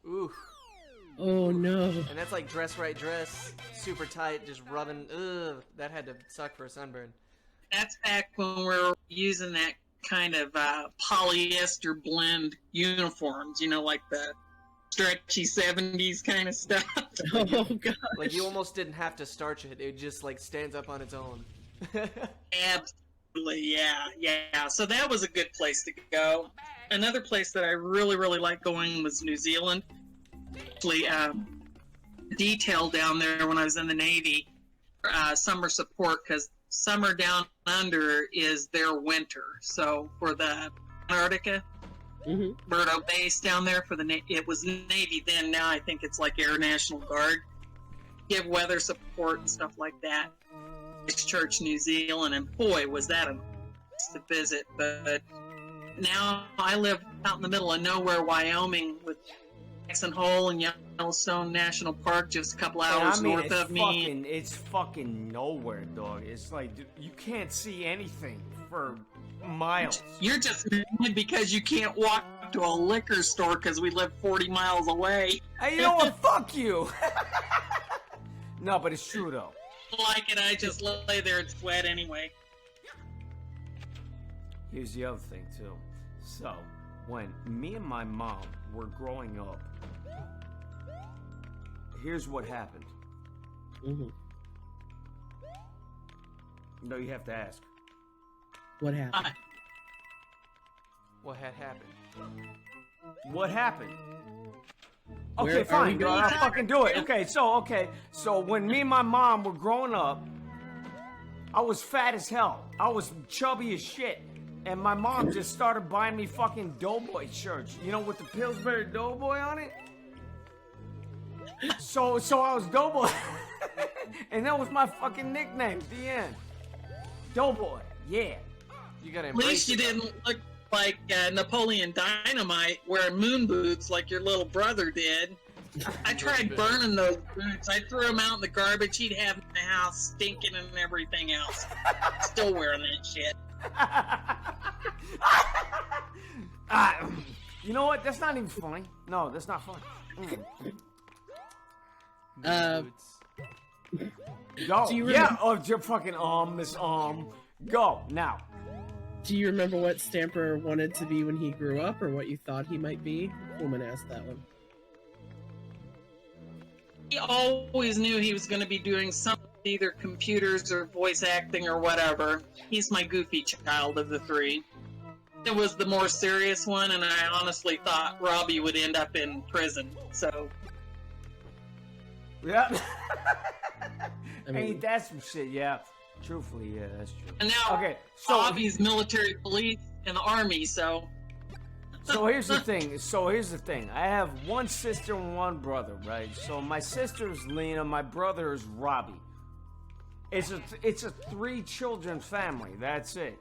Ooh. Oh no. And that's like dress right dress, super tight, just rubbing. Ugh, that had to suck for a sunburn. That's back when we were using that kind of polyester blend uniforms, you know, like the stretchy 70s kind of stuff. Oh god. Like you almost didn't have to starch it; it just like stands up on its own. Absolutely, yeah. So that was a good place to go. Another place that I really, really liked going was New Zealand. Actually, detail down there when I was in the Navy, summer support, because summer down under is their winter. So for the Antarctica, Berto base down there for it was Navy then. Now I think it's like Air National Guard. Give weather support and stuff like that. Christchurch, New Zealand, and boy, was that a place to visit. But now I live out in the middle of nowhere, Wyoming, with Jackson Hole and Yellowstone National Park, just a couple hours north of me. It's fucking nowhere, dog. It's like, dude, you can't see anything for miles. You're just mad because you can't walk to a liquor store because we live 40 miles away. Hey, you know what? Fuck you. No, but it's true, though. Like it, I just lay there and sweat anyway. Here's the other thing, too. So, when me and my mom were growing up, here's what happened. No, you have to ask. What happened? What had happened? What happened? Where Okay, are fine. we I'll going? fucking do it. So when me and my mom were growing up, I was fat as hell. I was chubby as shit. And my mom just started buying me fucking Doughboy shirts. You know, with the Pillsbury Doughboy on it? So I was Doughboy. And that was my fucking nickname at the end. Doughboy. Yeah. You gotta At embrace least you it. didn't look like Napoleon Dynamite wearing moon boots like your little brother did. I tried burning those boots. I threw them out in the garbage. He'd have in the house stinking and everything else. Still wearing that shit. You know what? That's not even funny. No, that's not funny. Boots. Go. Do you Yeah. remember- Oh, your fucking Miss Go now. Do you remember what Stamper wanted to be when he grew up, or what you thought he might be? Woman asked that one. He always knew he was going to be doing something, either computers or voice acting or whatever. He's my goofy child of the three. It was the more serious one, and I honestly thought Robbie would end up in prison. So, Yeah. I mean- Ain't that some shit? Yeah. Truthfully, yeah, that's true. and now Okay, so Robbie's military police in the army. So, here's the thing. I have one sister and one brother, right? So my sister's Lena, my brother is Robbie. It's a 3-children family. That's it.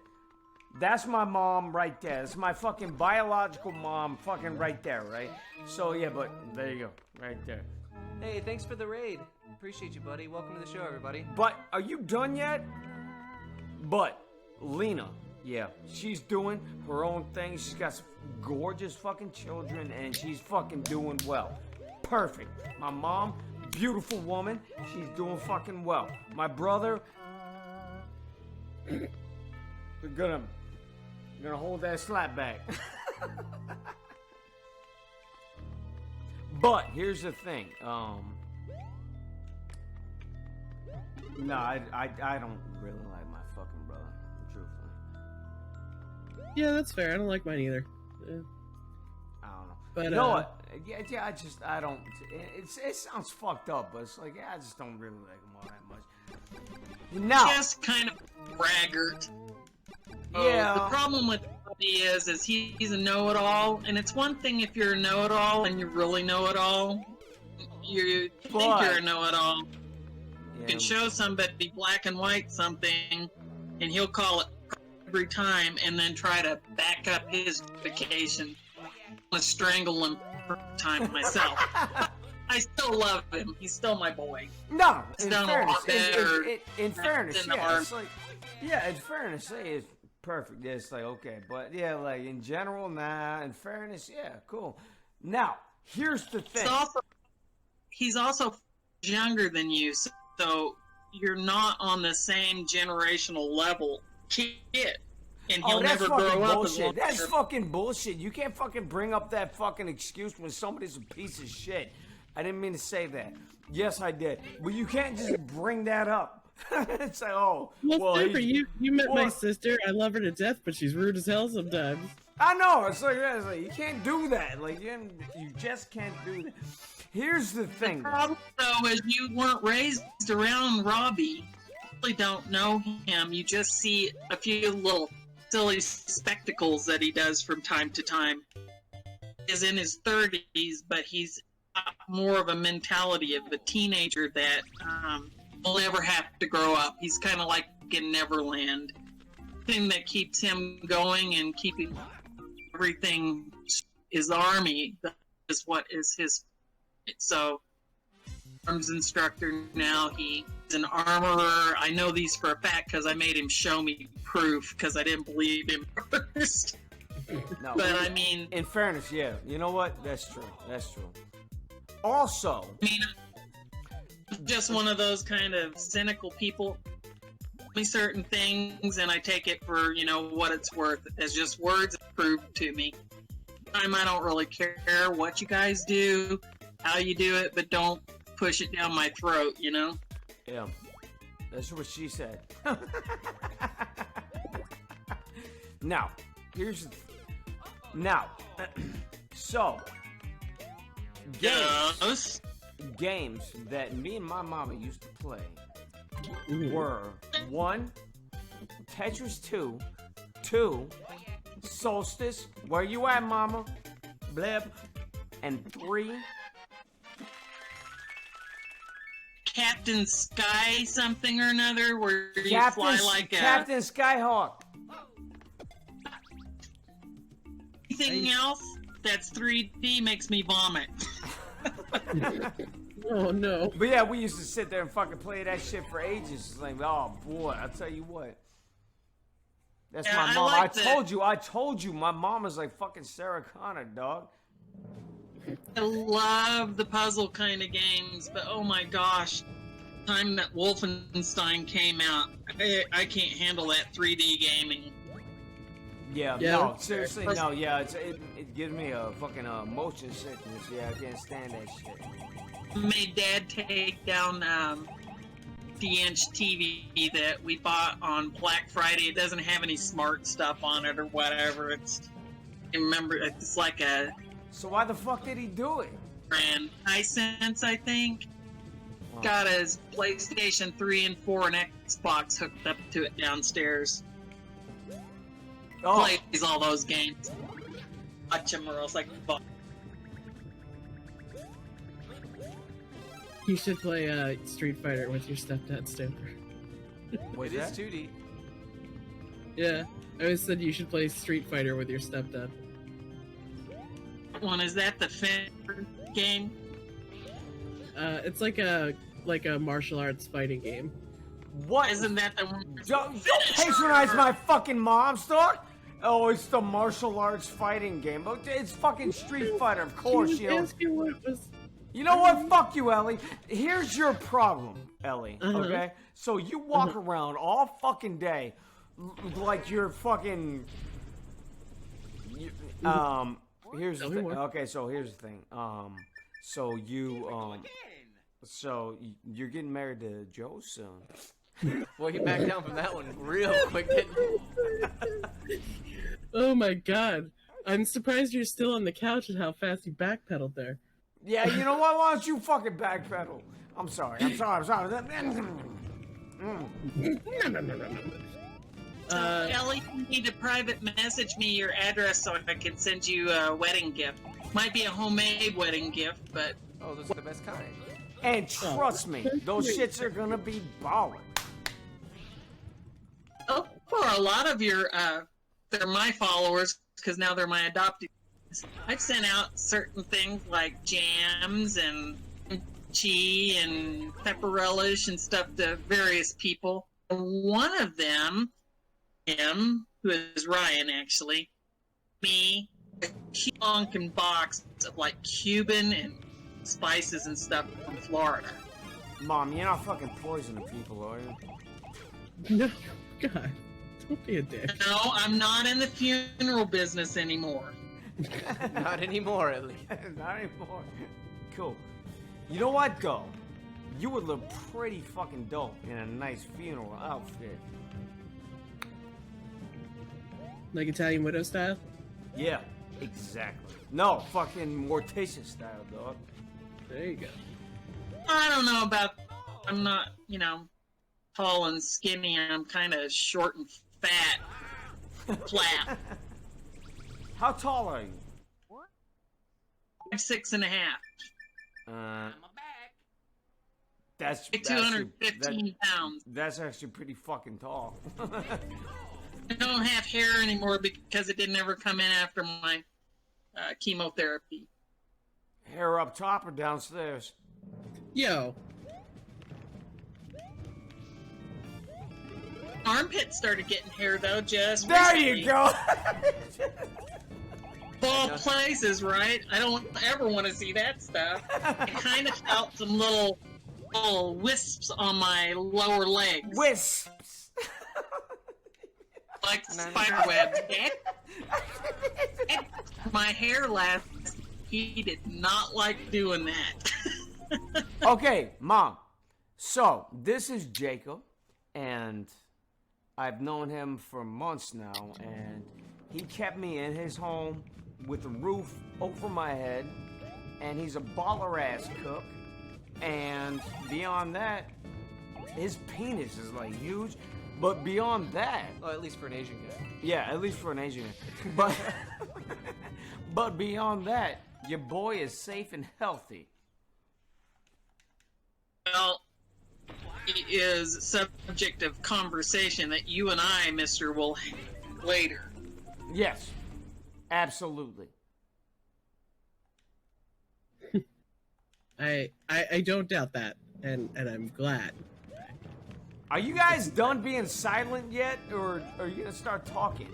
That's my mom right there. That's my fucking biological mom, fucking right there, right? So yeah, but there you go, right there. Hey, thanks for the raid. Appreciate you, buddy. Welcome to the show, everybody. But are you done yet? But Lena, yeah, she's doing her own thing. She's got some gorgeous fucking children, and she's fucking doing well. Perfect. My mom, beautiful woman. She's doing fucking well. My brother, we're gonna hold that slap back. But here's the thing. No, I don't really like my fucking brother, truthfully. Yeah, that's fair. I don't like mine either. I don't know. But, you know what? Yeah, I don't. It sounds fucked up, but it's like, yeah, I just don't really like him all that much. Now, just kind of braggart. Yeah. The problem with Robbie is he's a know-it-all, and it's one thing if you're a know-it-all and you really know-it-all. You think But- you're a know-it-all. You yeah, can show somebody black and white something, and he'll call it every time, and then try to back up his justification. I want to strangle him for time myself. I still love him. He's still my boy. no. It's In done a fairness, lot better in fairness, than the yeah, army. it's like, yeah, in fairness, it's perfect. Yeah, it's like okay, but yeah, like in general, nah. In fairness, yeah, cool. Now, here's the thing. He's also younger than you, so you're not on the same generational level kid, and he'll that's never fucking grow up as bullshit. long That's as fucking bullshit. You can't fucking bring up that fucking excuse when somebody's a piece of shit. I didn't mean to say that. Yes, I did. But you can't just bring that up. It's like, oh, Well, Stamper, he's- you met my well- sister. I love her to death, but she's rude as hell sometimes. I know. It's like, yeah, it's like you can't do that. Like you just can't do that. Here's the thing. The problem, though, is you weren't raised around Robbie. You really don't know him. You just see a few little silly spectacles that he does from time to time. is in his 30s, but he's more of a mentality of a teenager that will never have to grow up. He's kind of like in Neverland. The thing that keeps him going and keeping everything his army is what is his. So, arms instructor now. He's an armorer. I know these for a fact because I made him show me proof because I didn't believe him first. No, But I mean, in fairness, yeah. You know what? That's true. That's true. Also, I mean, I'm just one of those kind of cynical people. Me certain things, and I take it for what it's worth as just words proved to me. I don't really care what you guys do, how you do it, but don't push it down my throat. yeah, that's what she said. Now, here's so games that me and my mama used to play were 1, Tetris 2, 2, Solstice, where you at, mama? Bleb, and 3, Captain Sky something or another, where you fly like Captain Skyhawk. anything else that's 3D makes me vomit. Oh no. But yeah, we used to sit there and fucking play that shit for ages. It's like, oh boy, I'll tell you what. That's Yeah, my I mom. like I told you, my mom is like fucking Sarah Connor, dog. I love the puzzle kind of games, but oh my gosh, the time that Wolfenstein came out, I can't handle that 3D gaming. Yeah, Yeah. no, seriously, no, yeah, it gives me a fucking motion sickness. Yeah, I can't stand that shit. Made Dad take down the inch TV that we bought on Black Friday. It doesn't have any smart stuff on it or whatever. I remember it's like a So why the fuck did he do it? brand Hisense, I think. Wow. Got his PlayStation 3 and 4 and Xbox hooked up to it downstairs. Oh, Plays all those games. Watch him or else like fuck. You should play Street Fighter with your stepdad, Stamper. what's It is that? 2D. Yeah, I always said you should play Street Fighter with your stepdad. One is that the Finn game? It's like a martial arts fighting game. What? Isn't that the one? Don't patronize my fucking mom's dog. Oh, it's the martial arts fighting game. It's fucking Street Fighter, of course. She was asking what it was. You know what? Fuck you, Elly. Here's your problem, Elly. Okay? So you walk around all fucking day like you're fucking. Here's the thing. Okay, so here's the thing. So you're getting married to Joe soon. Well, he backed down from that one real quick, didn't he? Oh my god. I'm surprised you're still on the couch and how fast you backpedaled there. Yeah, you know what? Why don't you fucking backpedal? I'm sorry. Ellie, you need to private message me your address so I can send you a wedding gift. Might be a homemade wedding gift, but Oh, those are the best kind. And trust me, those shits are gonna be ballin'. oh, for a lot of your, they're my followers because now they're my adopted. I've sent out certain things like jams and kimchi and pepper relish and stuff to various people. One of them, him, who is Ryan actually, me, a humongous box of like Cuban and spices and stuff from Florida. Mom, you're not fucking poisoning people, are you? No, god. Don't be a dick. No, I'm not in the funeral business anymore. Not anymore, Elly. Not anymore. Cool. You know what, though? You would look pretty fucking dope in a nice funeral outfit. Like Italian Widow style? Yeah, exactly. No, fucking Morticia style, dog. There you go. I don't know about. I'm not, tall and skinny. I'm kind of short and fat, flat. How tall are you? 6.5. That's 215 pounds. That's actually pretty fucking tall. I don't have hair anymore because it didn't ever come in after my chemotherapy. Hair up top or downstairs? Yo, Armpit started getting hair though, just There recently. you go. Of all places, right? I don't ever want to see that stuff. I kind of felt some little wisps on my lower legs, Wisps. like spider webs. My hair last, he did not like doing that. Okay, Mom. So, this is Jacob, and I've known him for months now, and he kept me in his home with a roof over my head, and he's a baller-ass cook, and beyond that, his penis is, like, huge, but beyond that... Oh, at least for an Asian guy. Yeah, at least for an Asian guy. But, but beyond that, your boy is safe and healthy. Well, it is subject of conversation that you and I, Mister, will have later. Yes, absolutely. I don't doubt that, and I'm glad. Are you guys done being silent yet, or are you gonna start talking?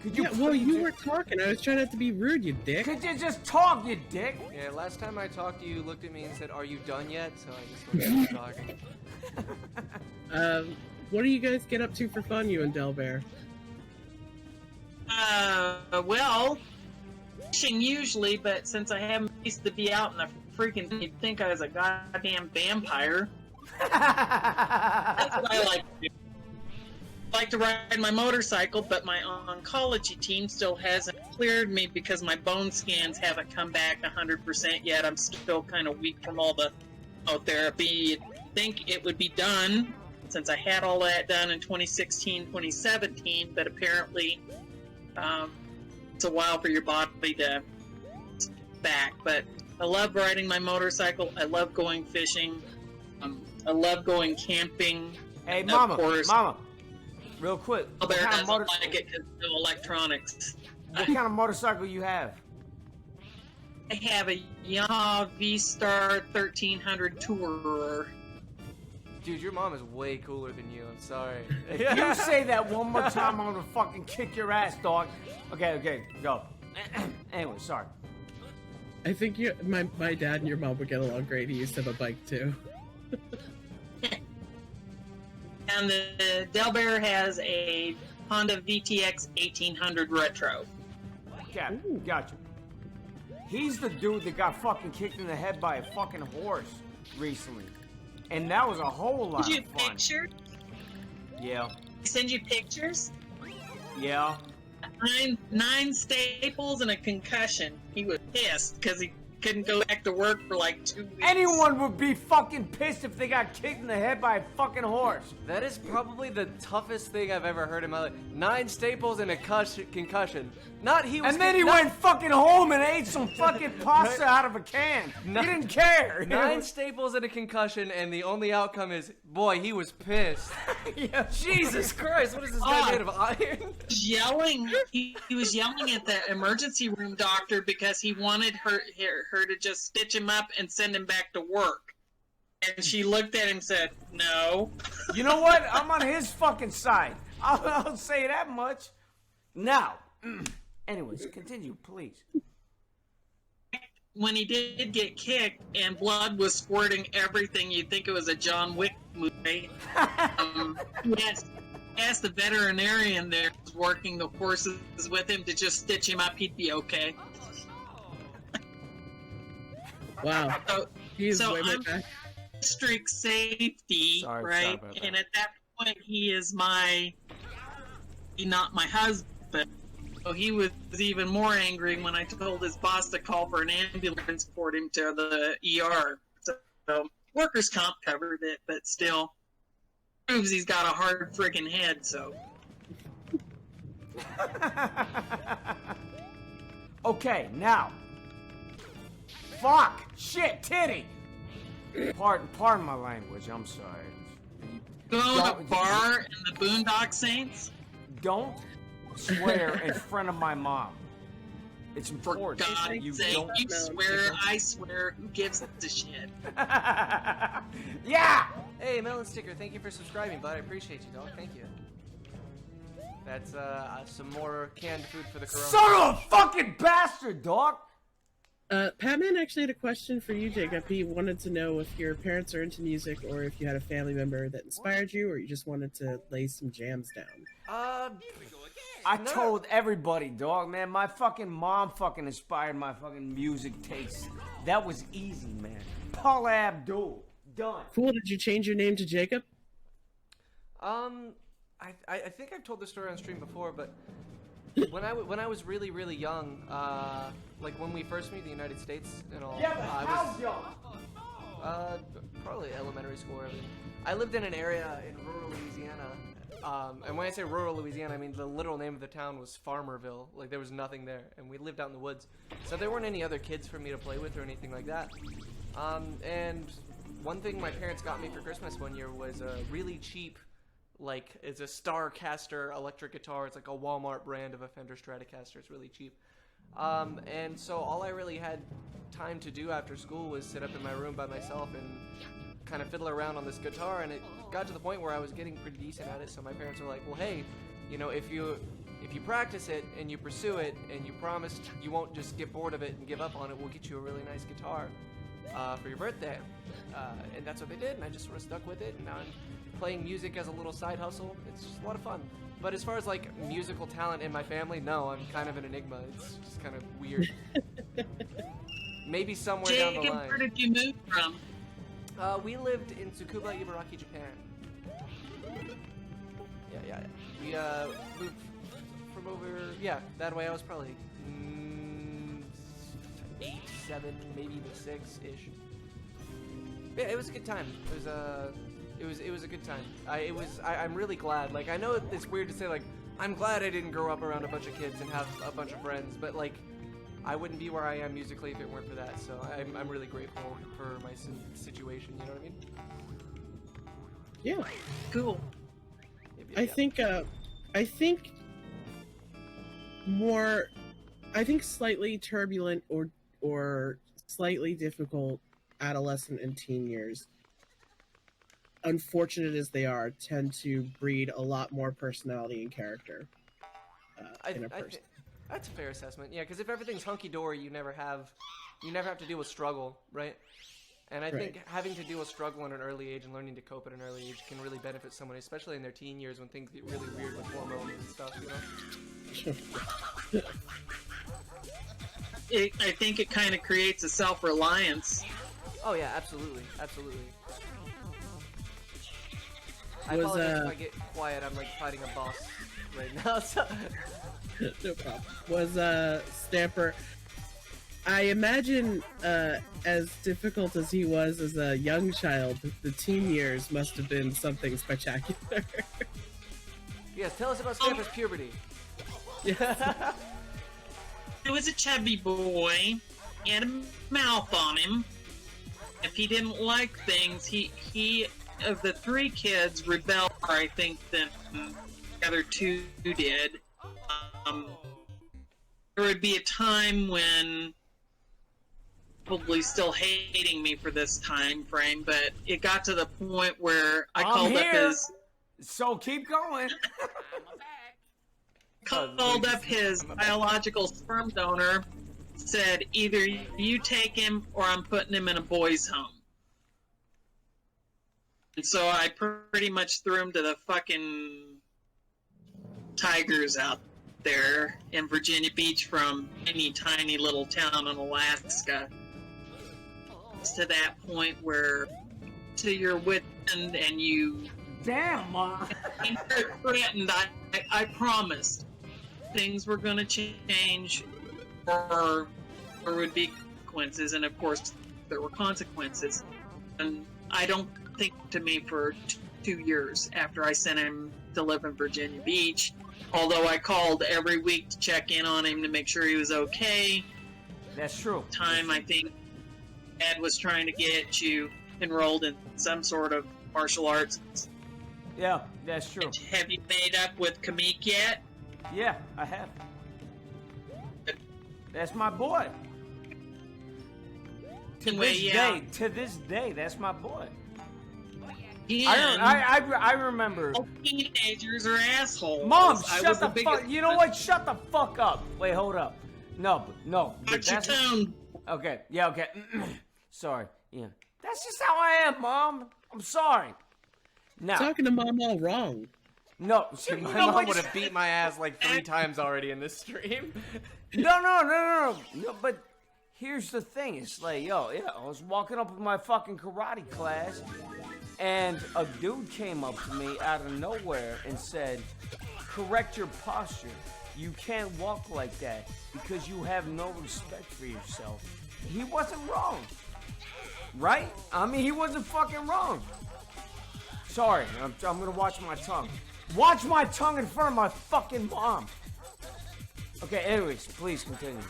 Could you? Yeah, well, you ju- were talking. I was trying not to be rude, you dick. Could you just talk, you dick? Yeah, last time I talked to you, you looked at me and said, "Are you done yet?" So I just went back to talking. What do you guys get up to for fun, you and Delbear? Well, fishing usually, but since I haven't used to be out in the freaking, you'd think I was a goddamn vampire. That's what I like to do. I like to ride my motorcycle, but my oncology team still hasn't cleared me because my bone scans haven't come back 100% yet. I'm still kind of weak from all the chemotherapy. You'd think it would be done since I had all that done in 2016, 2017, but apparently it's a while for your body to back. But I love riding my motorcycle. I love going fishing. I love going camping. Hey, Of Mama, course. Mama, real quick. Oh, there What kind, of doesn't motor- like it because no electronics. what kind of motorcycle you have? I have a Yamaha V-Star 1300 Tourer. Dude, your mom is way cooler than you. I'm sorry. If you say that one more time, I'm gonna fucking kick your ass, dog. Okay, go. Anyway, sorry. I think my dad and your mom would get along great. He used to have a bike too. And the Delbear has a Honda VTX 1800 Retro. Okay, gotcha. He's the dude that got fucking kicked in the head by a fucking horse recently. And that was a whole lot Did you of fun. picture? Yeah. Send you pictures? Yeah. Nine staples and a concussion. He was pissed because he couldn't go back to work for like 2 weeks. Anyone would be fucking pissed if they got kicked in the head by a fucking horse. That is probably the toughest thing I've ever heard in my life. 9 staples and a concussion. Not he was. And then he not- went fucking home and ate some fucking pasta out of a can. He didn't care. 9 staples and a concussion, and the only outcome is, boy, he was pissed. Yeah. Jesus Christ, what is this guy made of iron? Yelling. He was yelling at the emergency room doctor because he wanted her to just stitch him up and send him back to work. And she looked at him and said, "No." You know what? I'm on his fucking side. I'll say that much. Now, anyways, continue, please. When he did get kicked and blood was squirting everything, you'd think it was a John Wick movie. He asked the veterinarian there who was working the horses with him to just stitch him up. He'd be okay. Wow. So, He is So way I'm- back. strict safety, Sorry right? about that. And at that point, he is not my husband. So he was even more angry when I told his boss to call for an ambulance, report him to the ER. So workers' comp covered it, but still proves he's got a hard friggin' head. So Okay, now, Fuck! Shit! Titty! Pardon my language. I'm sorry. Go to the bar and the Boondock Saints? Don't swear in front of my mom. It's For important. God's sake, you swear, I swear, who gives a shit? Yeah! Hey, Melon Sticker, thank you for subscribing, bud. I appreciate you, dog. Thank you. That's some more canned food for the corona. Son of a fucking bastard, dog! Patman actually had a question for you, Jacob. He wanted to know if your parents are into music or if you had a family member that inspired you or you just wanted to lay some jams down. I told everybody, dog, man. My fucking mom fucking inspired my fucking music taste. That was easy, man. Paula Abdul. Done. Cool. Did you change your name to Jacob? I think I've told this story on stream before, but when I was really, really young, like when we first moved to the United States and all, Yeah, but I how was young? probably elementary school or everything. I lived in an area in rural Louisiana, and when I say rural Louisiana, I mean the literal name of the town was Farmerville. Like there was nothing there, and we lived out in the woods, so there weren't any other kids for me to play with or anything like that. And one thing my parents got me for Christmas one year was a really cheap, like, it's a Starcaster electric guitar. It's like a Walmart brand of a Fender Stratocaster. It's really cheap. And so all I really had time to do after school was sit up in my room by myself and kind of fiddle around on this guitar. And it got to the point where I was getting pretty decent at it. So my parents were like, well, hey, you know, if you practice it and you pursue it and you promise you won't just get bored of it and give up on it, we'll get you a really nice guitar for your birthday. And that's what they did, and I just sort of stuck with it, and now I'm playing music as a little side hustle. It's just a lot of fun. But as far as like musical talent in my family, no, I'm kind of an enigma. It's just kind of weird. Maybe somewhere down the Jacob, line. where did you move from? We lived in Tsukuba, Ibaraki, Japan. Yeah. We moved from over, that way. I was probably 8, 7, maybe even 6-ish. Yeah, it was a good time. It was a good time. I'm really glad. Like, I know it's weird to say, like, I'm glad I didn't grow up around a bunch of kids and have a bunch of friends, but like, I wouldn't be where I am musically if it weren't for that. So I'm really grateful for my situation. You know what I mean? Yeah. Cool. I think slightly turbulent or slightly difficult adolescent and teen years, unfortunate as they are, tend to breed a lot more personality and character in a person. That's a fair assessment. Yeah, because if everything's hunky-dory, you never have to deal with struggle, right? And I think having to deal with struggle at an early age and learning to cope at an early age can really benefit someone, especially in their teen years when things get really weird with hormones and stuff, you know? I think it kind of creates a self-reliance. Oh yeah, absolutely. I apologize if I get quiet. I'm like fighting a boss right now. So. No problem. Was Stamper? I imagine as difficult as he was as a young child, the teen years must have been something spectacular. Yes, tell us about Stamper's puberty. Yeah. He was a chubby boy. He had a mouth on him. If he didn't like things, he of the 3 kids rebelled more, I think, than the other 2 did. There would be a time when probably still hating me for this time frame, but it got to the point where I called up his. So keep going. Called up his biological sperm donor, said either you take him or I'm putting him in a boys' home. And so I pretty much threw him to the fucking tigers out there in Virginia Beach from any tiny little town in Alaska. It's to that point where to your wit end and you Damn, Mom. threatened. I promised things were going to change or there would be consequences, and of course there were consequences. And I don't think to me for 2 years after I sent him to live in Virginia Beach, although I called every week to check in on him to make sure he was okay. That's true. I think Dad was trying to get you enrolled in some sort of martial arts. Yeah, that's true. Have you made up with Kamik yet? Yeah, I have. That's my boy. To this day, that's my boy. I remember. All teenagers are assholes. Mom, shut the fuck. You know what? Shut the fuck up. Wait, hold up. No. Watch your tone. Okay. Yeah. Okay. Sorry. Yeah. That's just how I am, Mom. I'm sorry. Now. Talking to Mom all wrong. No. My mom would have beat my ass like 3 times already in this stream. No. But here's the thing. It's like, I was walking up with my fucking karate class, and a dude came up to me out of nowhere and said, correct your posture. You can't walk like that because you have no respect for yourself. He wasn't wrong. Right? I mean, he wasn't fucking wrong. Sorry, I'm gonna watch my tongue. Watch my tongue in front of my fucking mom. Okay, anyways, please continue.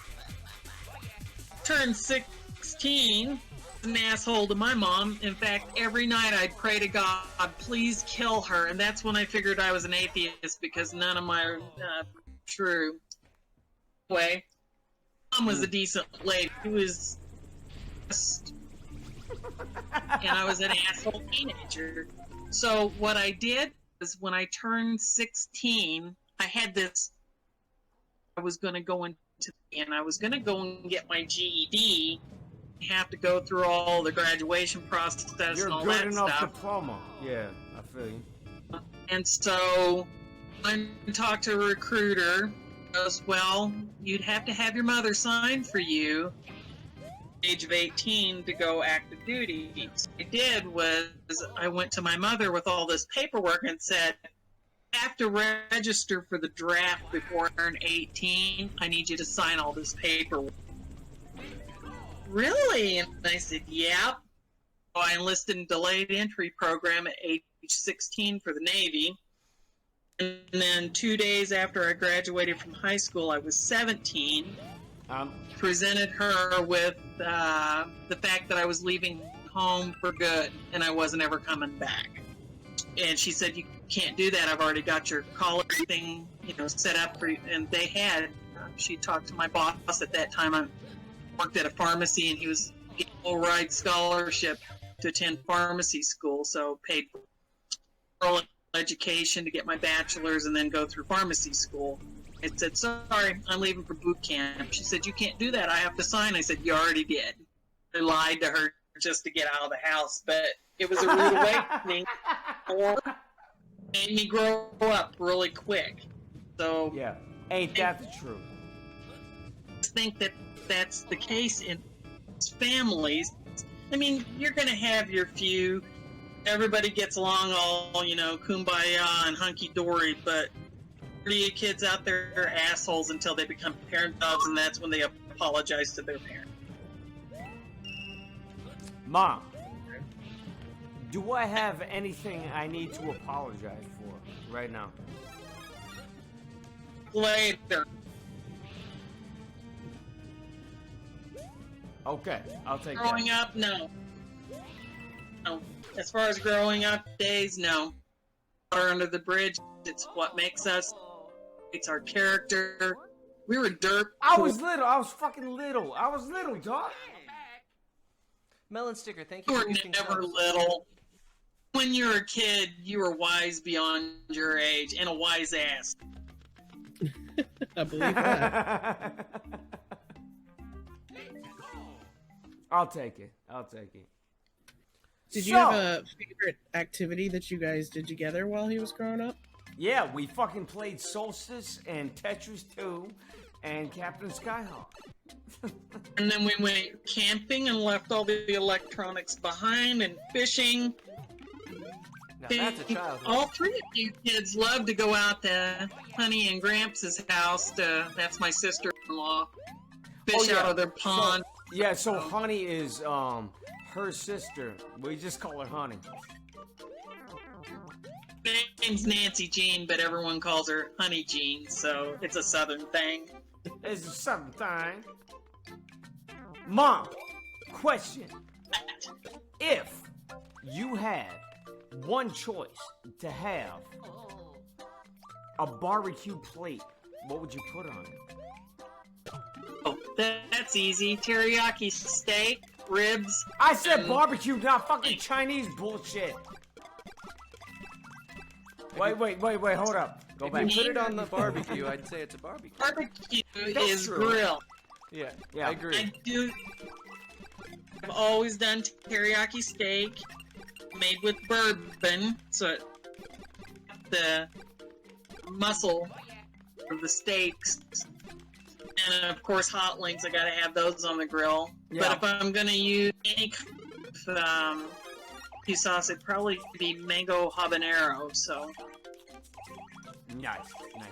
Turned 16, an asshole to my mom. In fact, every night I'd pray to God, please kill her. And that's when I figured I was an atheist, because none of my true. Anyway, Mom was a decent lady. She was just, and I was an asshole teenager. So what I did was, when I turned 16, I had this, I was going to go into, and I was going to go and get my GED. You have to go through all the graduation process and all that stuff. You're good enough diploma. Yeah, I feel you. And so I talked to a recruiter. Goes, well, you'd have to have your mother sign for you age of 18 to go active duty. So what I did was, I went to my mother with all this paperwork and said, I have to register for the draft before I turn 18. I need you to sign all this paperwork. Really? And I said, yep. So I enlisted in delayed entry program at age 16 for the Navy. And then 2 days after I graduated from high school, I was 17. Presented her with the fact that I was leaving home for good and I wasn't ever coming back. And she said, you can't do that. I've already got your college thing, set up for you. And they had, she talked to my boss at that time. I worked at a pharmacy, and he was getting a full-ride scholarship to attend pharmacy school, so paid for education to get my bachelor's and then go through pharmacy school. I said, sorry, I'm leaving for boot camp. She said, you can't do that. I have to sign. I said, you already did. I lied to her just to get out of the house, but it was a rude awakening. Or made me grow up really quick. So yeah, ain't that the truth? I think that that's the case in families. I mean, you're going to have your few. Everybody gets along all, kumbaya and hunky-dory, but 30 kids out there are assholes until they become parent dogs, and that's when they apologize to their parents. Mom, do I have anything I need to apologize for right now? Later. Okay, I'll take that. Growing up, no. No. As far as growing up days, no. Water under the bridge, it's what makes us. It's our character. We were dirt. I was little. I was fucking little. I was little, dog. Melon Sticker, thank you You for were gifting never subs. little. When you were a kid, you were wise beyond your age, and a wise ass. I believe that. I'll take it. I'll take it. Did you have a favorite activity that you guys did together while he was growing up? Yeah, we fucking played Solstice and Tetris 2 and Captain Skyhawk. And then we went camping and left all the electronics behind, and fishing. Now that's a childhood. All 3 of you kids love to go out to Honey and Gramps' house. That's my sister-in-law. Fish out of their pond. So Honey is her sister. We just call her Honey. Her name's Nancy Jean, but everyone calls her Honey Jean, so it's a southern thing. It's a southern thing. Mom, Question. If you had one choice to have a barbecue plate, what would you put on it? Oh, that's easy. Teriyaki steak, ribs. I said barbecue, not fucking Chinese bullshit. Wait, hold up. Go If back. you put it on the barbecue, I'd say it's a barbecue. Barbecue That's is true. grill. Yeah, Yeah. I agree. I've always done teriyaki steak made with bourbon, so the muscle of the steaks, and of course hot links. I gotta have those on the grill. Yeah. But if I'm gonna use any kind of barbecue sauce, it'd probably be mango habanero. So Nice.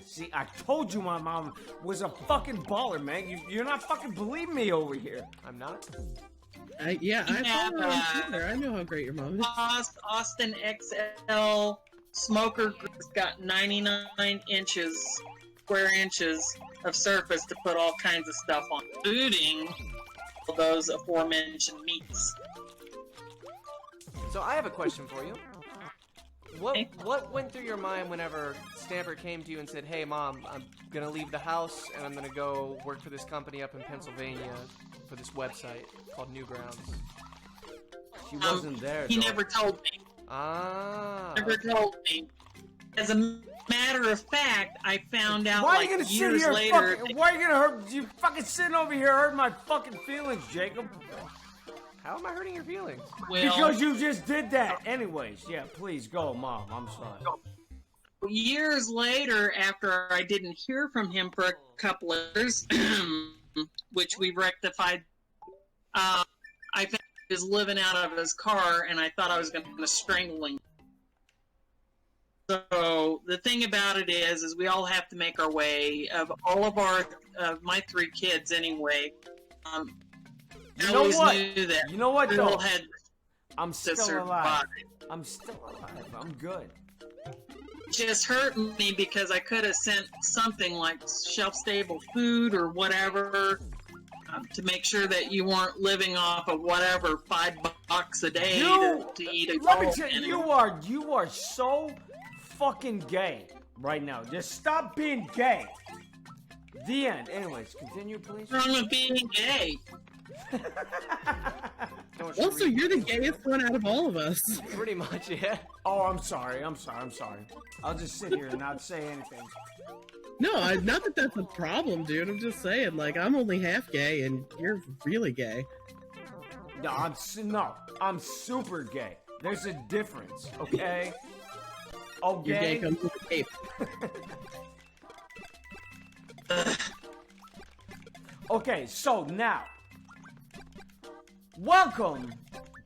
See, I told you my mom was a fucking baller, man. You're not fucking believing me over here. I'm not. I follow on Twitter. I know how great your mom is. Austin XL smoker has got 99 square inches of surface to put all kinds of stuff on, including those aforementioned meats. So I have a question for you. What went through your mind whenever Stamper came to you and said, "Hey, Mom, I'm gonna leave the house and I'm gonna go work for this company up in Pennsylvania for this website called Newgrounds"? She wasn't there. He though. never told me. Ah. Never told me. As a matter of fact, I found out Why are like you gonna sit years here? later. Why are you gonna hurt? You fucking sitting over here hurting my fucking feelings, Jacob. How am I hurting your feelings? Well, Because you just did that. Anyways, yeah, please go, Mom. I'm sorry. years later, after I didn't hear from him for a couple of years, which we rectified, I found he was living out of his car, and I thought I was going to strangle him. So the thing about it is we all have to make our way. Of all of my 3 kids, anyway. You I know always what? knew that You know what, Bill though? had I'm to still alive. survive. I'm still alive. I'm good. Just hurt me because I could have sent something like shelf-stable food or whatever to make sure that you weren't living off of whatever $5 a day to eat a Let me goat tell you, anymore. you are so fucking gay right now. Just stop being gay. The end. Anyways, continue, please. What's wrong with being gay? Don't you Also, read- you're the gayest one out of all of us. Pretty much, yeah. Oh, I'm sorry. I'll just sit here and not say anything. No, not that that's a problem, dude. I'm just saying, like, I'm only half gay, and you're really gay. No, I'm super gay. There's a difference, okay? Oh, Your gay gay? comes with a cape. Okay, so now, welcome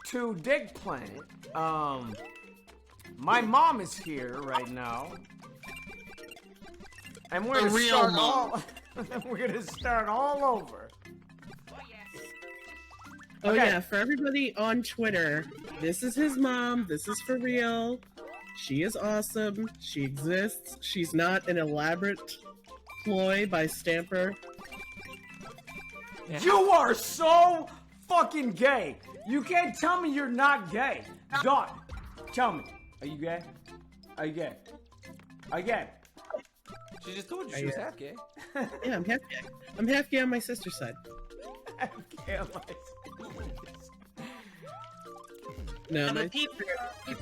to Dig Planet. My mom is here right now, and we're A gonna real start mom. we're gonna start all over. Oh Okay. yeah, for everybody on Twitter, this is his mom. This is for real. She is awesome. She exists. She's not an elaborate ploy by Stamper. You are so fucking gay. You can't tell me you're not gay. Done. Tell me. Are you gay? Are you gay? Are you gay? She just told you she was half gay. Yeah, I'm half gay. I'm half gay on my sister's side. Okay, I'm like- No, Now, the my, people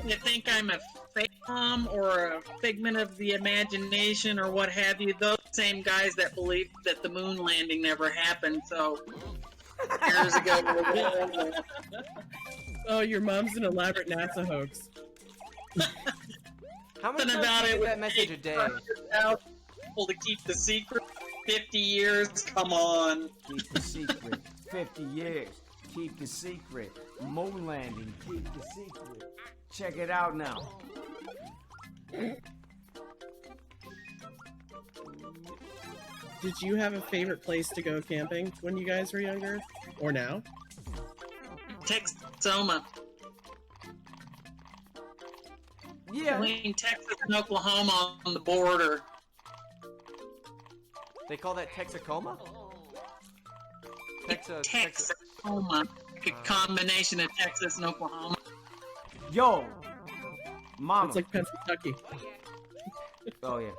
that think I'm a fake mom or a figment of the imagination or what have you, those same guys that believe that the moon landing never happened, so years ago. oh, your mom's an elaborate NASA hoax. How many Something times about do you it get would that message a day? People to keep the secret. 50 years, come on. Keep the secret. 50 years. Keep the secret. Moon landing. Keep the secret. Check it out now. Did you have a favorite place to go camping when you guys were younger? Or now? Texoma. Yeah. Between Texas and Oklahoma on the border. They call that Texacoma? Texas. Texoma. A combination of Texas and Oklahoma. Yo, mama. It's like Kentucky. Oh yeah.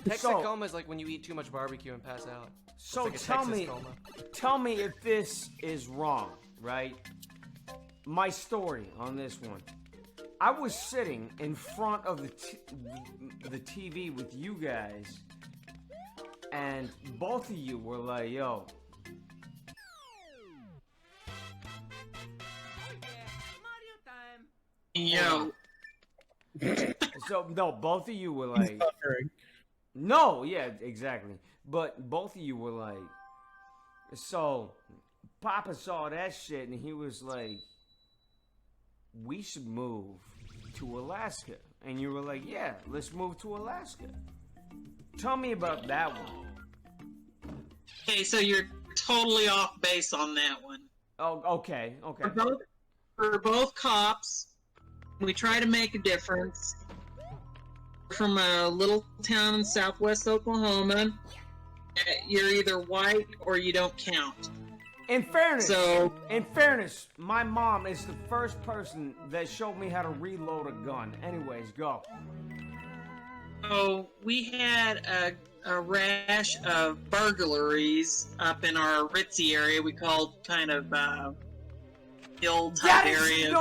Texas-coma is like when you eat too much barbecue and pass out. So It's like a Texas-coma. tell me if this is wrong, right? My story on this one. I was sitting in front of the TV with you guys, and both of you were like, "Yo." Yo. So no, both of you were like, Suffering. no, yeah, exactly. But both of you were like, so Papa saw that shit and he was like, we should move to Alaska. And you were like, yeah, let's move to Alaska. Tell me about that one. Okay, so you're totally off base on that one. Oh, okay, okay. We're both cops. We try to make a difference. We're from a little town in southwest Oklahoma. You're either white or you don't count. In fairness, So- my mom is the first person that showed me how to reload a gun. Anyways, go. So we had a rash of burglaries up in our Ritzy area. We called kind of hill type areas.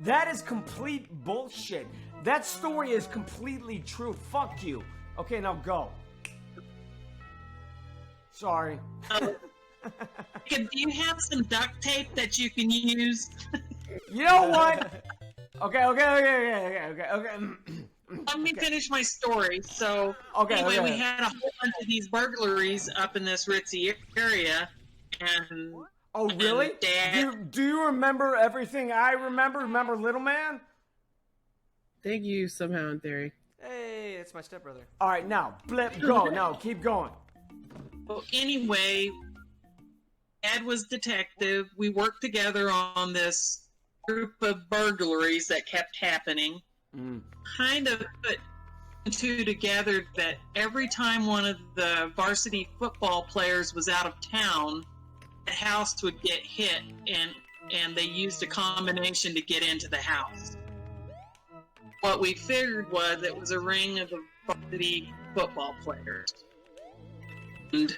That is complete bullshit. That story is completely true. Fuck you. Okay, now go. Sorry. Do you have some duct tape that you can use? You know what? Okay. Let me finish my story. So Okay, anyway, okay. we had a whole bunch of these burglaries up in this Ritzy area, and Oh, really? Dad- Do you remember everything I remember? Remember Little Man? Thank you somehow in theory. Hey, it's my stepbrother. All right, now, blip, go. No, keep going. well, anyway, Dad was detective. We worked together on this group of burglaries that kept happening. Kind of put two together that every time one of the varsity football players was out of town, the house would get hit, and they used a combination to get into the house. What we figured was it was a ring of the varsity football players. And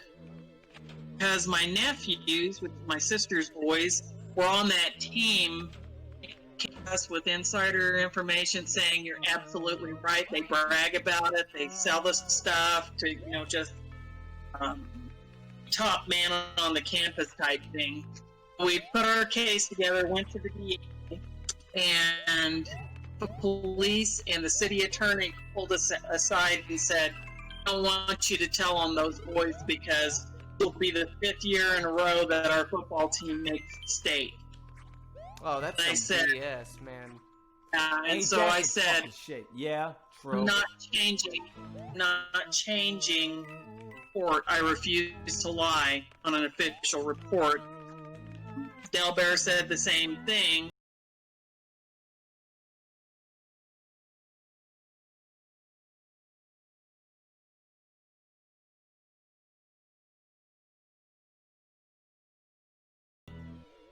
because my nephews, with my sister's boys, were on that team, came to us with insider information saying you're absolutely right. They brag about it. They sell this stuff to, just top man on the campus type thing. We put our case together, went to the DA, and the police and the city attorney pulled us aside and said, I don't want you to tell on those boys because it'll be the 5th year in a row that our football team makes state. Oh, that's I some said- BS, man. And Ain't so that I some said, fucking shit. Yeah, true. I'm not changing report. I refuse to lie on an official report. Delbear said the same thing.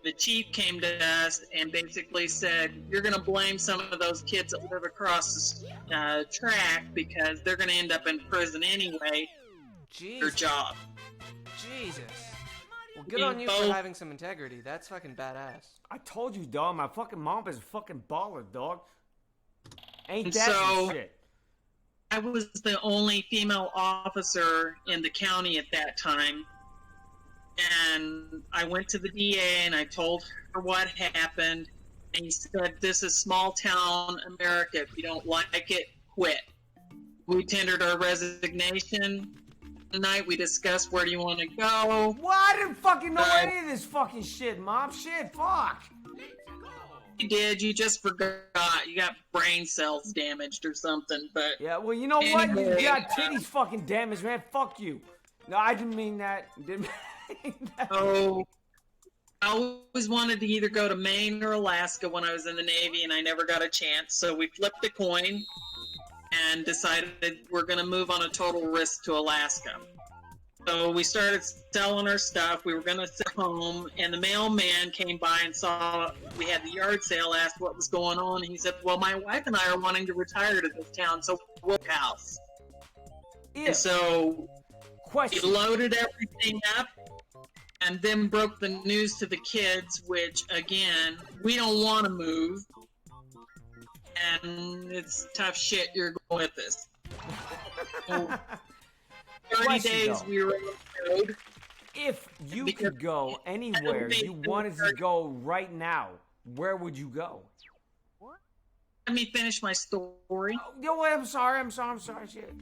The chief came to us and basically said, you're going to blame some of those kids that live across the track because they're going to end up in prison anyway. Your Jesus. job. Jesus. Well, good on you for having some integrity. That's fucking badass. I told you, dog. My fucking mom is a fucking baller, dog. Ain't And that some so- shit? I was the only female officer in the county at that time. And I went to the DA and I told her what happened. And he said, this is small town America. If you don't like it, quit. We tendered our resignation. Tonight we discussed where do you want to go. Well, I didn't fucking know Right. any of this fucking shit, mom. Shit, fuck. You did, you just forgot. You got brain cells damaged or something. But Yeah, well, you know what? You Anyway. got titties fucking damaged, man. Fuck you. No, I didn't mean that. Didn't mean that. so I always wanted to either go to Maine or Alaska when I was in the Navy, and I never got a chance. So we flipped a coin and decided we're going to move on a total risk to Alaska. So we started selling our stuff. We were going to sell home, and the mailman came by and saw we had the yard sale, asked what was going on, and he said, well, my wife and I are wanting to retire to this town, so we'll have a house. And so we loaded everything up and then broke the news to the kids, which, again, we don't want to move. And it's tough shit you're going with this. So 30 days we were on the road. If you could go anywhere you wanted to go right now, where would you go? Let me finish my story. Oh, I'm sorry, shit.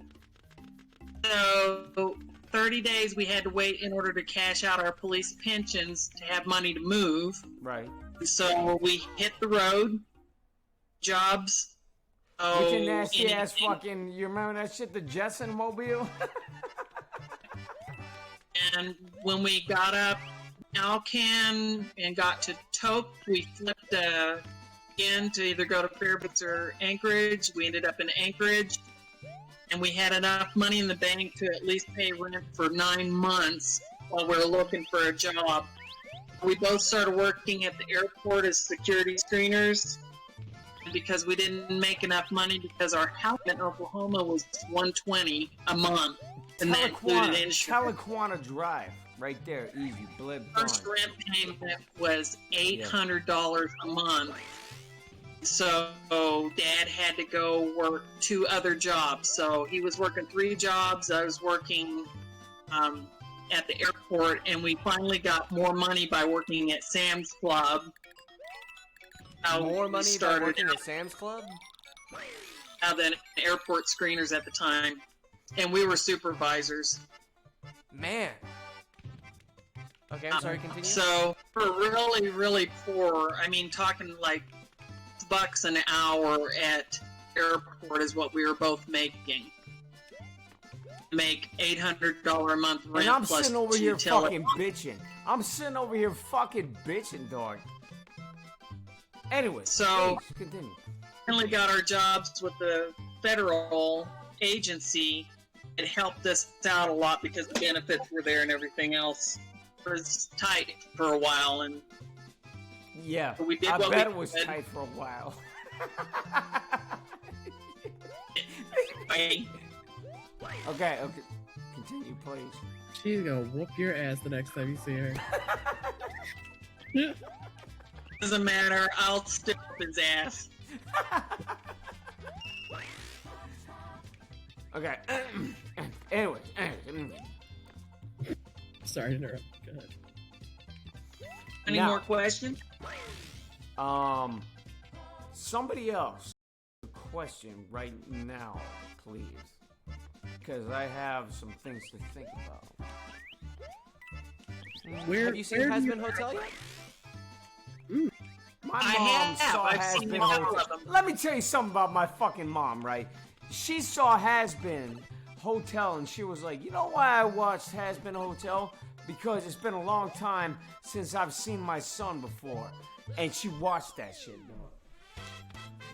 So, 30 days we had to wait in order to cash out our police pensions to have money to move. Right. So, we hit the road, jobs. With your nasty ass fucking, you remember that shit, the Jetson Mobile? And when we got up Alcan and got to Toke, we flipped again to either go to Fairbanks or Anchorage. We ended up in Anchorage. And we had enough money in the bank to at least pay rent for 9 months while we were looking for a job. We both started working at the airport as security screeners because we didn't make enough money because our house in Oklahoma was $120 a month. And that included insurance. Tahlequah Drive, right there, easy, blip. First rent payment was $800 a month. So Dad had to go work 2 other jobs. So he was working 3 jobs. I was working at the airport, and we finally got more money by working at Sam's Club. More money by working at Sam's Club? Than airport screeners at the time. And we were supervisors. Man. Okay, I'm sorry, continue. So, we're really, really poor. I mean, talking like $6 an hour at airport is what we were both making. Make $800 a month rent. And I'm plus sitting over here utility. fucking bitching. I'm sitting over here fucking bitching, dog. Anyway, so please, continue. Finally got our jobs with the federal agency. It helped us out a lot because the benefits were there and everything else. It was tight for a while, and yeah, we did I what bet we it was could. tight for a while. Okay, continue, please. She's gonna whoop your ass the next time you see her. Doesn't matter. I'll stick up his ass. Okay. Anyway. Sorry to interrupt. Go ahead. Any more questions? Somebody else. Question right now, please, because I have some things to think about. Have you seen Has-Been Hotel yet? My mom saw Has-Been Hotel. Let me tell you something about my fucking mom, right? She saw Has-Been Hotel and she was like, you know why I watched Has-Been Hotel? Because it's been a long time since I've seen my son before. And she watched that shit.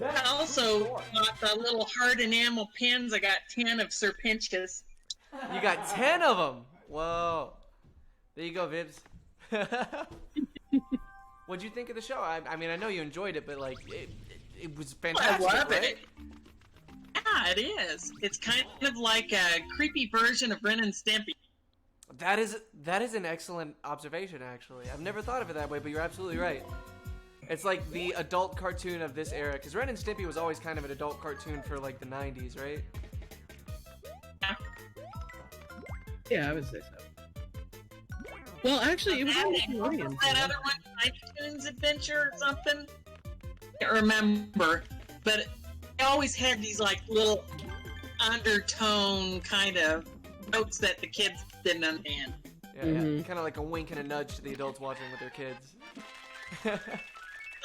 I also got the little hard enamel pins. I got 10 of Sir Pinchus. You got 10 of them. Whoa. There you go, Vibs. What'd you think of the show? I mean, I know you enjoyed it, but like, it was fantastic. I love right? it. Yeah, it is. It's kind of like a creepy version of Ren and Stimpy. That is an excellent observation, actually. I've never thought of it that way, but you're absolutely right. It's like the adult cartoon of this era, because Ren and Stimpy was always kind of an adult cartoon for like the 90s, right? Yeah, I would say so. Well, actually, it was on Nickelodeon. That other one, iTunes Adventure or something? I can't remember. But they always had these like little undertone kind of jokes that the kids didn't understand. Yeah, yeah. Kind of like a wink and a nudge to the adults watching with their kids.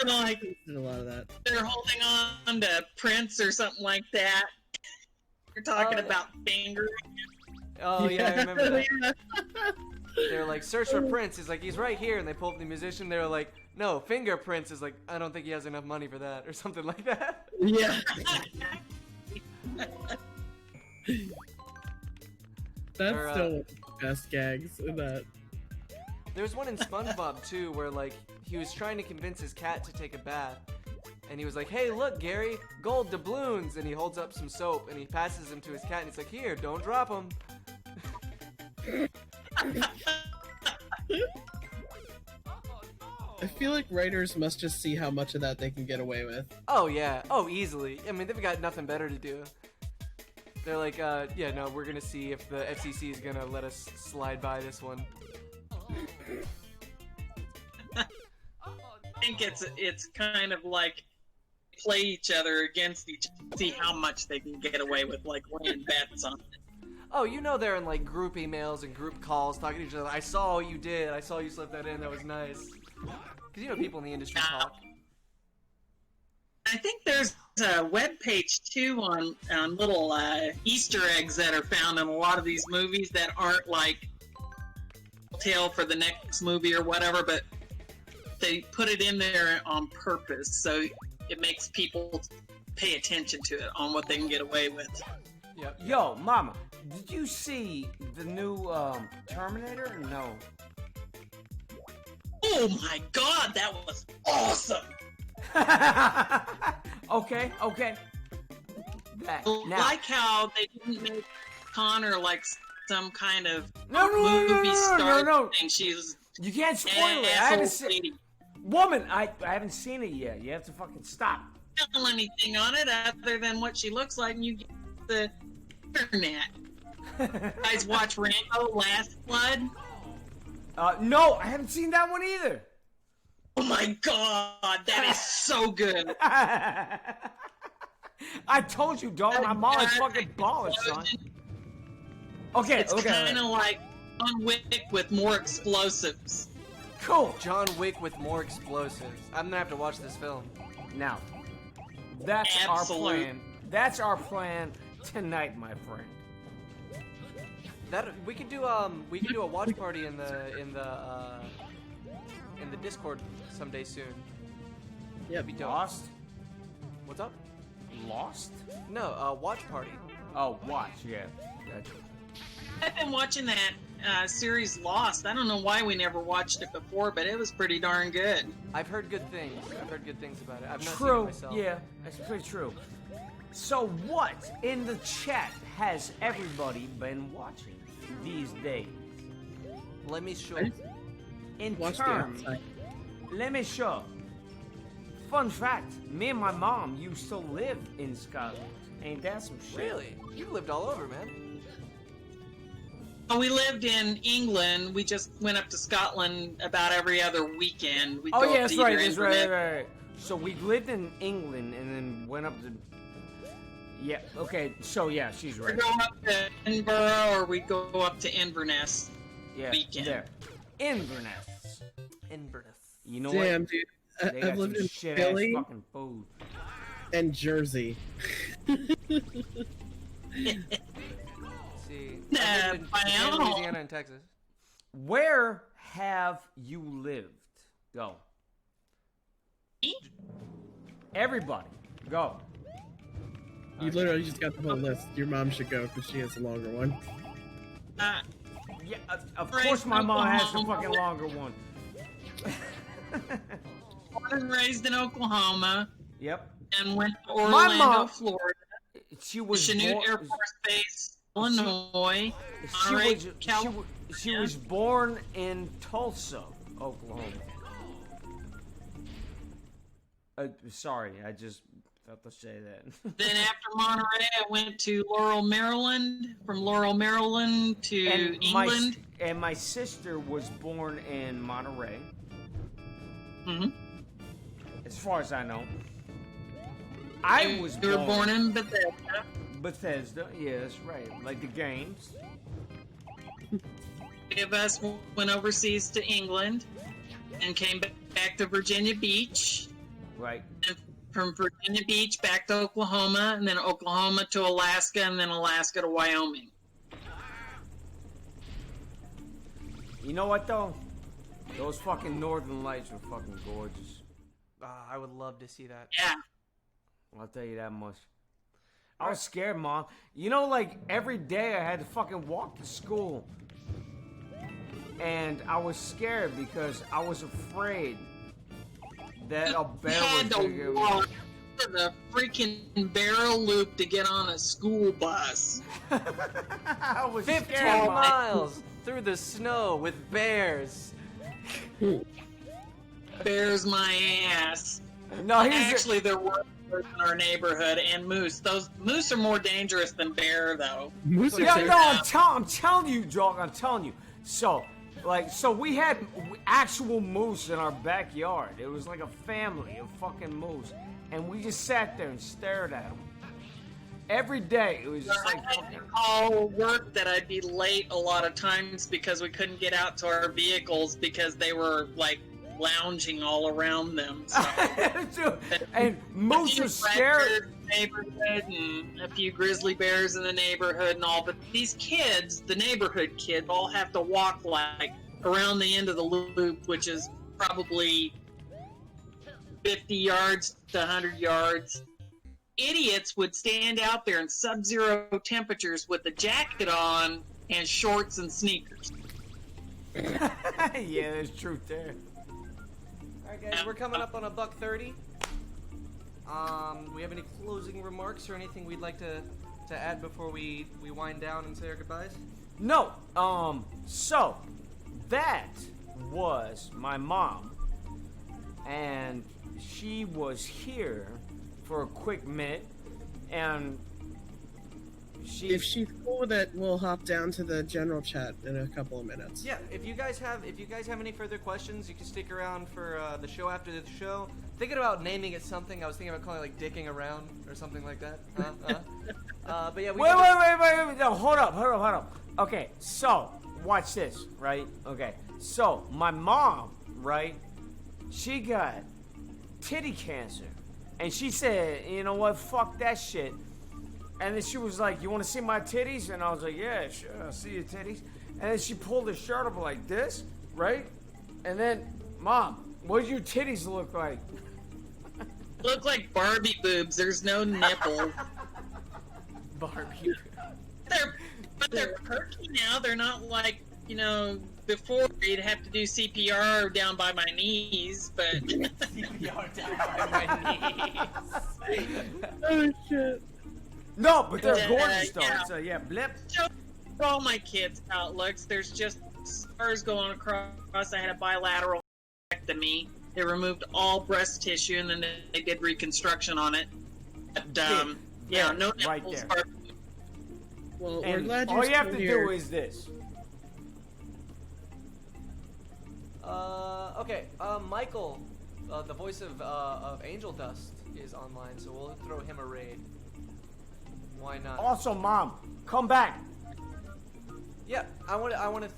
Like, Did a lot of that. they're holding on to Prince or something like that. You're talking about fingering. Oh, yeah, I remember that. They're like, search for Prince. He's like, he's right here. And they pull up the musician. They're like, no, Fingerprints is like, I don't think he has enough money for that. Or something like that. Yeah. That's Or, still best gags in that. There's one in SpongeBob too, where like he was trying to convince his cat to take a bath, and he was like, "Hey, look, Gary, gold doubloons," and he holds up some soap and he passes them to his cat, and he's like, "Here, don't drop them." I feel like writers must just see how much of that they can get away with. Oh yeah, oh easily. I mean, they've got nothing better to do. They're like, yeah, no, we're gonna see if the FCC is gonna let us slide by this one. I think it's kind of like play each other against each other, see how much they can get away with, like laying bets on it. Oh, you know they're in like group emails and group calls talking to each other. I saw what you did. I saw you slip that in. That was nice. Because you know people in the industry talk. I think there's a web page too on little Easter eggs that are found in a lot of these movies that aren't like tale for the next movie or whatever, but they put it in there on purpose so it makes people pay attention to it on what they can get away with. Yep. Yo, Mama, did you see the new Terminator? No. Oh my god, that was awesome! Okay. That, I now, like how they didn't make Connor like some kind of no, movie star no. thing. She's You can't spoil it. I haven't seen. Woman, I haven't seen it yet. You have to fucking stop. Don't tell anything on it other than what she looks like, and you get the internet. You guys watch Rambo: Last Blood? No, I haven't seen that one either. Oh my god, that is so good. I told you, dog. My mom is fucking baller, son. Okay, It's okay. kind of like John Wick with more explosives. Cool. John Wick with more explosives. I'm gonna have to watch this film. Now, that's Absolute. our plan. That's our plan tonight, my friend. That we could do a watch party in the Discord someday soon. Yep. Be dope. Lost? What's up? Lost? No, watch party. Oh, watch. Yeah. Gotcha. I've been watching that series Lost. I don't know why we never watched it before, but it was pretty darn good. I've heard good things. I've heard good things about it. I've not seen it True. myself. Yeah, that's pretty true. So, what in the chat has everybody been watching these days? Let me show. In Watch the terms, outside. let me show. Fun fact: me and my mom used to live in Scotland. Ain't that some shit? Really? You've lived all over, man. We lived in England. We just went up to Scotland about every other weekend. We'd Oh go yeah, up that's to right. either That's right, Inverness- right. So we lived in England and then went up to. Yeah. Okay. So yeah, she's right. We'd go up to Edinburgh or we'd go up to Inverness. Yeah. weekend. There. Inverness. Inverness. You know Damn, what? dude. They got I've lived some in shit Philly ass fucking food. and Jersey. See, Nah, I've lived in wow. Louisiana and Texas. Where have you lived? Go. Everybody, go. You literally just got the whole list. Your mom should go because she has a longer one. Yeah, of Raised course my in mom has the Oklahoma. fucking longer one. Born and raised in Oklahoma Yep. and went to My Orlando, mom- Florida, She was Chanute born. Air Force Base, Illinois, Monterey, California. She was born in Tulsa, Oklahoma. Sorry, I just felt to say that. Then after Monterey, I went to Laurel, Maryland. From Laurel, Maryland to England. And my sister was born in Monterey, hmm as far as I know. I was You were born in Bethesda. Bethesda. Yeah, that's right. Like the games. Three of us went overseas to England and came back to Virginia Beach. Right. And from Virginia Beach back to Oklahoma, and then Oklahoma to Alaska, and then Alaska to Wyoming. You know what though? Those fucking northern lights were fucking gorgeous. I would love to see that. Yeah. I'll tell you that much. I was scared, Mom. You know, like every day I had to fucking walk to school. and I was scared because I was afraid that a bear was Had gonna to get walk to the freaking barrel loop to get on a school bus. I was 15 scared, Mom. miles through the snow with bears. Bears my ass. No, he's Actually, there were bears in our neighborhood and moose. Those moose are more dangerous than bear, though. Moose are Yeah, terrible. no, I'm telling you, dog. I'm telling you. So we had actual moose in our backyard. It was like a family of fucking moose, and we just sat there and stared at them every day. It was just I like had fucking. to call work that I'd be late a lot of times because we couldn't get out to our vehicles because they were like lounging all around them. So. And moose are scary. Neighborhood and a few grizzly bears in the neighborhood and all, but these kids, the neighborhood kids, all have to walk like around the end of the loop, which is probably 50 yards to 100 yards. Idiots would stand out there in sub-zero temperatures with a jacket on and shorts and sneakers. Yeah, there's truth there. All right, guys, we're coming up on $1:30. We have any closing remarks or anything we'd like to add before we wind down and say our goodbyes? No. So that was my mom, and she was here for a quick minute, and If she's cool with it, we'll hop down to the general chat in a couple of minutes. Yeah, if you guys have any further questions, you can stick around for the show after the show. Thinking about naming it something. I was thinking about calling it like dicking around or something like that. But yeah, wait. No, hold up. Okay, so watch this, right? Okay, so my mom, right? She got titty cancer, and she said, you know what? Fuck that shit. And then she was like, you want to see my titties? And I was like, yeah, sure, I'll see your titties. And then she pulled her shirt up like this, right? And then, Mom, what do your titties look like? Look like Barbie boobs. There's no nipples. Barbie. But they're perky now. They're not like, before you'd have to do CPR down by my knees, but... CPR down by my knees. Oh, shit. No, but they're gorgeous, though. Yeah. It's a, blip. Show all my kids how it looks. There's just scars going across. I had a bilateral mastectomy. They removed all breast tissue, and then they did reconstruction on it. But, no nipples. Right there. Well, we're And glad you're all you have still to here. do is this. Okay. Michael, the voice of Angel Dust, is online, so we'll throw him a raid. Why not? Also, Mom, come back. Yeah, I want to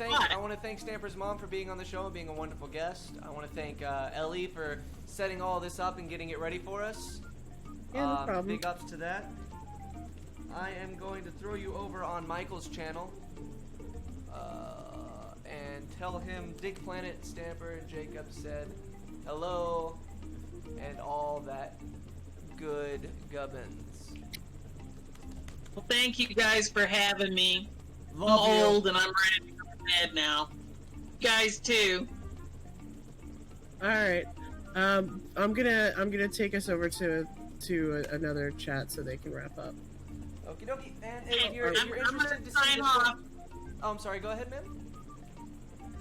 thank Stamper's mom for being on the show and being a wonderful guest. I want to thank Elly for setting all this up and getting it ready for us. Yeah, no problem. Big ups to that. I am going to throw you over on Michael's channel and tell him Dick Planet, Stamper, and Jacob said hello and all that good gubbins. Well, thank you guys for having me. Love I'm you. old and I'm ready to go to bed now. You guys too. All right. I'm gonna take us over to another chat so they can wrap up. Okie dokie. And if you're I'm interested gonna to see sign this off. Oh, I'm sorry. Go ahead, ma'am.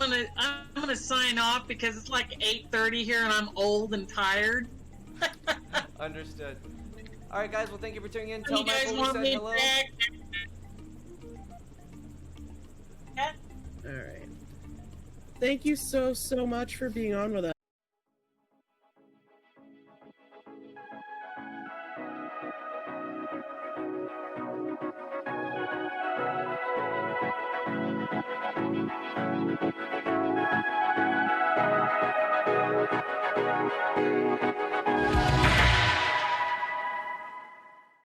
I'm gonna sign off because it's like 8:30 here and I'm old and tired. Understood. All right, guys. Well, thank you for tuning in. Tell You guys Michael we want said me hello. back? All right. Thank you so much for being on with us. Thank you.